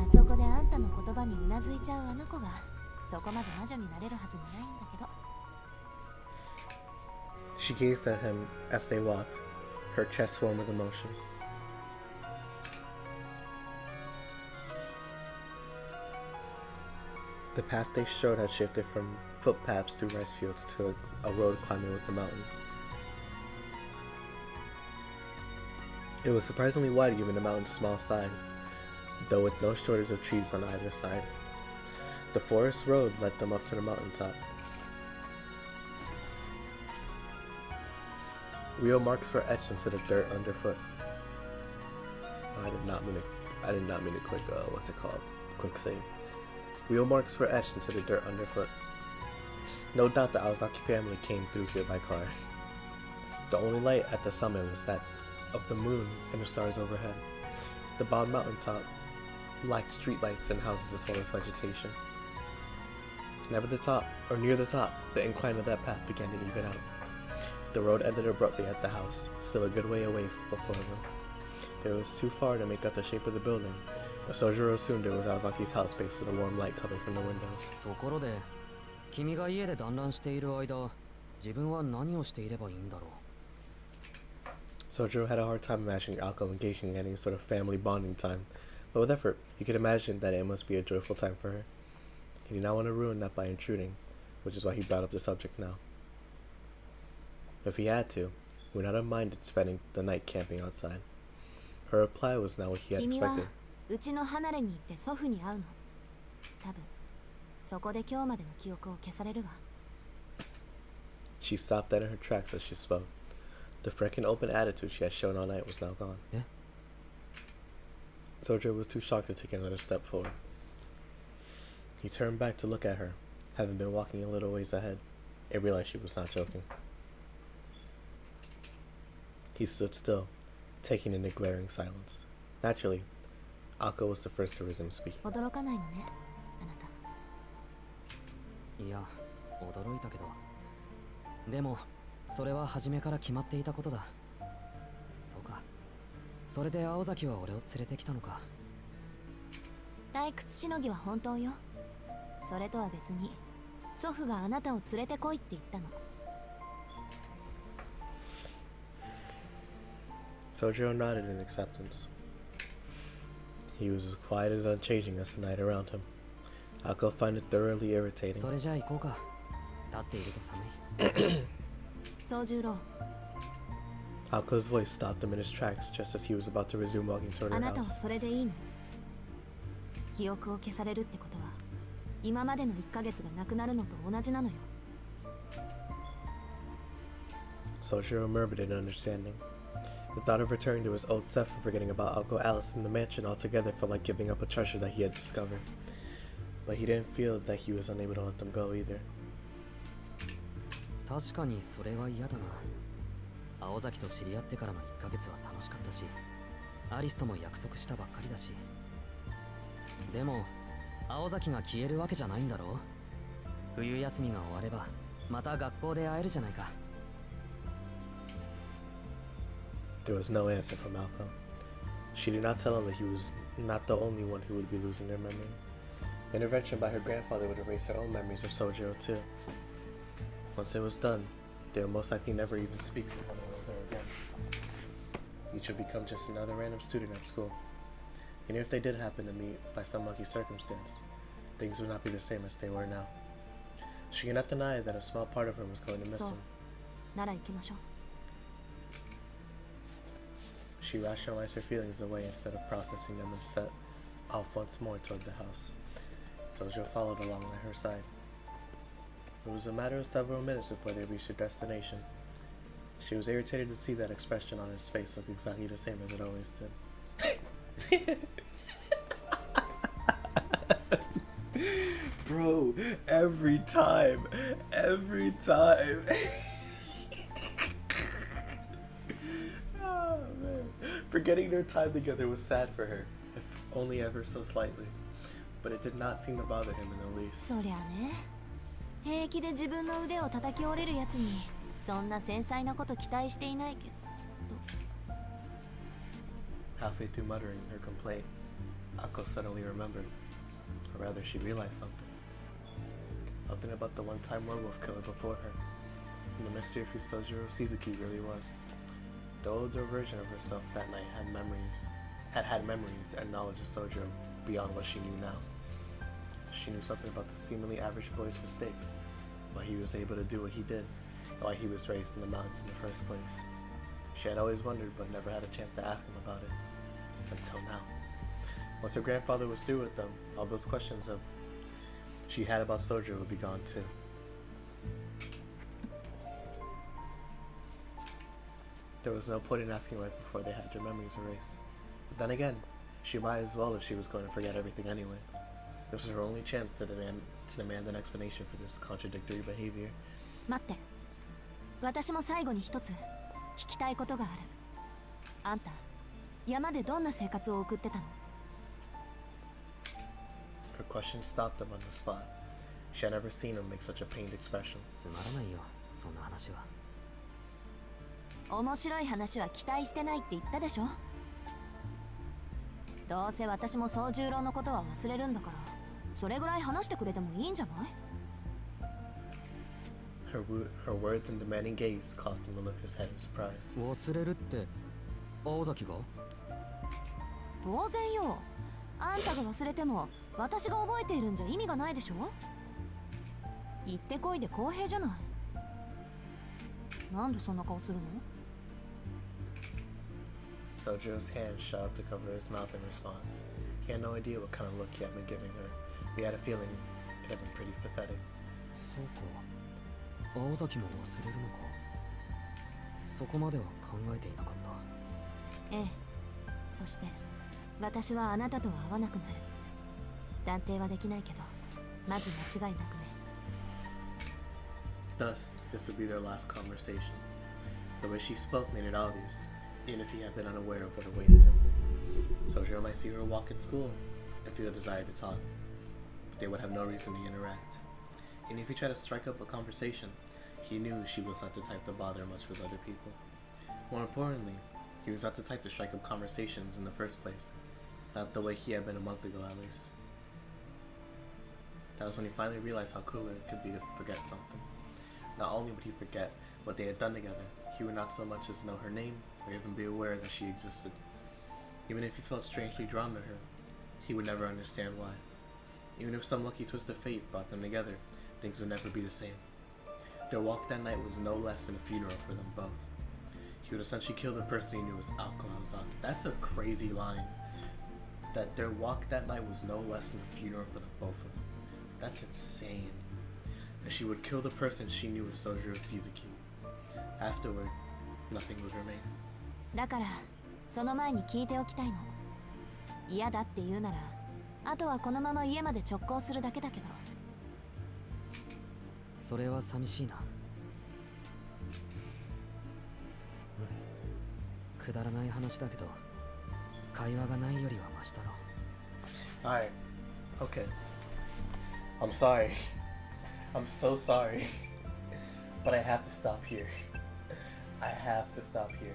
そこであんたの言葉にうなずいちゃうあの子がそこまで魔女になれるはずもないんだけど。 She gazed at him as they walked, her chest warm with emotion. The path they strode had shifted from footpaths through rice fields to a road climbing with the mountain. It was surprisingly wide given the mountain's small size, though with no shortage of trees on either side. The forest road led them up to the mountaintop. Wheel marks were etched into the dirt underfoot. Oh, I did not mean to click what's it called? Quick save. Wheel marks were etched into the dirt underfoot. No doubt the Aozaki family came through here by car. The only light at the summit was that of the moon and the stars overhead. The bald mountaintop lacked streetlights and houses as well as vegetation. Near the top, the incline of that path began to even out. The road ended abruptly at the house, still a good way away before them. It was too far to make out the shape of the building, but Soujuro assumed it was Aozaki's house based on the warm light coming from the windows. ところで、君が家で団らんしている間、自分は何をしていればいいんだろう。Soujuro had a hard time imagining Alko engaging in any sort of family bonding time, but with effort, he could imagine that it must be a joyful time for her. He did not want to ruin that by intruding, which is why he brought up the subject now. If he had to, he would not have minded spending the night camping outside. Her reply was not what he had 君は expected. うちの離れに行って祖父に会うの。多分そこで今日までの記憶を消されるわ。 She stopped dead in her tracks as she spoke. The frank and open attitude she had shown all night was now gone. Eh? Soujuro was too shocked to take another step forward. He turned back to look at her, having been walking a little ways ahead, and realized she was not joking. He stood still, taking in the glaring silence. Naturally, Akko was the first to resume speaking. 驚かないのね、あなた。いや、驚いたけど。でも、それは初めから決まっていたことだ。そうか。それで青崎は俺を連れてきたのか。退屈しのぎは本当よ。それとは別に、祖父があなたを連れてこいって言ったの。Soujuro nodded in acceptance. He was as quiet as unchanging as the night around him. Akko found it thoroughly irritating. それじゃあ行こうか。立っていると寒い。Soujuro、 Akko's voice stopped him in his tracks just as he was about to resume walking toward あ her なたは house. それでいいの？記憶を消されるってことは、今までの1ヶ月がなくなるのと同じなのよ。 Soujuro murmured in understanding. The thought of returning to his old self and forgetting about Uncle Alice in the mansion altogether felt like giving up a treasure that he had discovered. But he didn't feel that he was unable to let them go either. 確かにそれは嫌だな。青崎と知り合ってからの1ヶ月は楽しかったし、アリスとも約束したばっかりだし。でも、青崎が消えるわけじゃないんだろう。冬休みが終われば、また学校で会えるじゃないか。There was no answer from Alko. She did not tell him that he was not the only one who would be losing their memory. Intervention by her grandfather would erase her own memories of Soujuro too. Once it was done, they would most likely never even speak with one another again. Each would become just another random student at school. And if they did happen to meet by some lucky circumstance, things would not be the same as they were now. She could not deny that a small part of her was going to miss そう him. なら行きましょう。 She rationalized her feelings away instead of processing them and set off once more toward the house. Soujuro followed along at her side. It was a matter of several minutes before they reached their destination. She was irritated to see that expression on his face look exactly the same as it always did. Bro, every time. Oh man. Forgetting their time together was sad for her, if only ever so slightly. But it did not seem to bother him in the least. そりゃね、平気で自分の腕を叩き折れるやつにそんな繊細なこと期待していないけど。 Halfway through muttering her complaint, Ako suddenly remembered, or rather she realized something. Something about the one-time werewolf killer before her, and the mystery of who Souyjuro Shizuki really was. The older version of herself that night had memories and knowledge of Souyjuro beyond what she knew now. She knew something about the seemingly average boy's mistakes, why he was able to do what he did, and why he was raised in the mountains in the first place. She had always wondered but never had a chance to ask him about it. Until now. Once her grandfather was through with them, all those questions she had about Souyjuro would be gone too. There was no point in asking right before they had their memories erased. But then again, she might as well if she was going to forget everything anyway. This was her only chance to demand an explanation for this contradictory behavior. 待って、私も最後に一つ聞きたいことがある。あんた、山でどんな生活を送ってたの？ Her question stopped him on the spot. She had never seen him make such a pained expression. つまらないよ、そんな話は。面白い話は期待してないって言ったでしょ。どうせ私も宗十郎のことは忘れるんだから、それぐらい話してくれてもいいんじゃない？ Her words and demanding gaze caused him to lift his head in surprise. 忘れるって青崎が？当然よ。あんたが忘れても私が覚えているんじゃ意味がないでしょ。行ってこいで公平じゃない。なんでそんな顔するの？ Sojuro's hand shot up to cover his mouth in response. He had no idea what kind of look he had been giving her. He had a feeling it had been pretty pathetic. そうか、青崎も忘れるのか。そこまでは考えていなかった。ええ。そして私はあなたとは会わなくなる。断定はできないけど、まず間違いなくね。 Thus, this would be their last conversation. The way she spoke made it obvious, even if he had been unaware of what awaited him. Souyjuro might see her walk in school and feel a desire to talk, but they would have no reason to interact. And if he tried to strike up a conversation, he knew she was not the type to bother much with other people. More importantly, he was not the type to strike up conversations in the first place, not the way he had been a month ago at least. That was when he finally realized how cool it could be to forget something. Not only would he forget what they had done together, he would not so much as know her name or even be aware that she existed. Even if he felt strangely drawn to her, he would never understand why. Even if some lucky twist of fate brought them together, things would never be the same. Their walk that night was no less than a funeral for them both. He would essentially kill the person he knew as Alcohol-zaki. That's a crazy line. That their walk that night was no less than a funeral for the both of them. That's insane. And she would kill the person she knew as Souyjuro Shizuki. Afterward, nothing would remain. だからその前に聞いておきたいの。嫌だって言うなら、あとはこのまま家まで直行するだけだけど。それは寂しいな。くだらない話だけど、会話がないよりはマシだろ。Alright. Okay. I'm sorry. I'm so sorry. But I have to stop here. I have to stop here.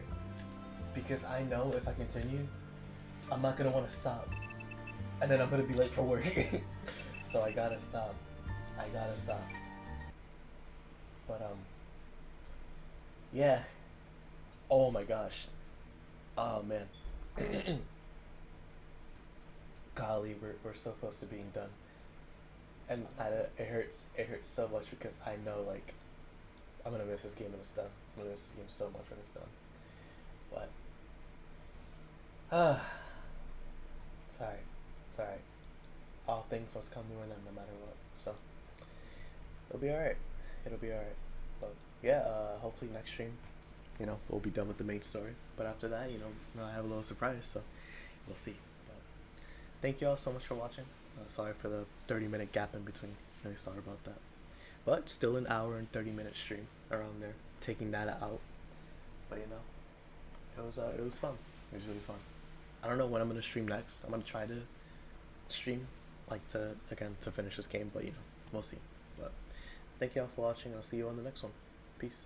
Because I know if I continue, I'm not gonna want to stop. And then I'm gonna be late for work. So I gotta stop. I gotta stop. But, yeah. Oh my gosh. Oh man. Golly, we're so close to being done. And it hurts so much because I know, like, I'm gonna miss this game when it's done. I'm gonna miss this game so much when it's done. But, it's alright. All things must come to an end no matter what. So, it'll be alright. But, yeah, hopefully next stream you know, we'll be done with the main story. But after that, you know, I have a little surprise, so we'll see. But thank you all so much for watching. Sorry for the 30-minute gap in between. Really sorry about that. But still an hour and 30-minute stream around there, taking that out. But you know, it was fun. It was really fun. I don't know when I'm gonna stream next. I'm gonna try to stream like to finish this game, but you know, we'll see. But thank you all for watching. I'll see you on the next one. Peace.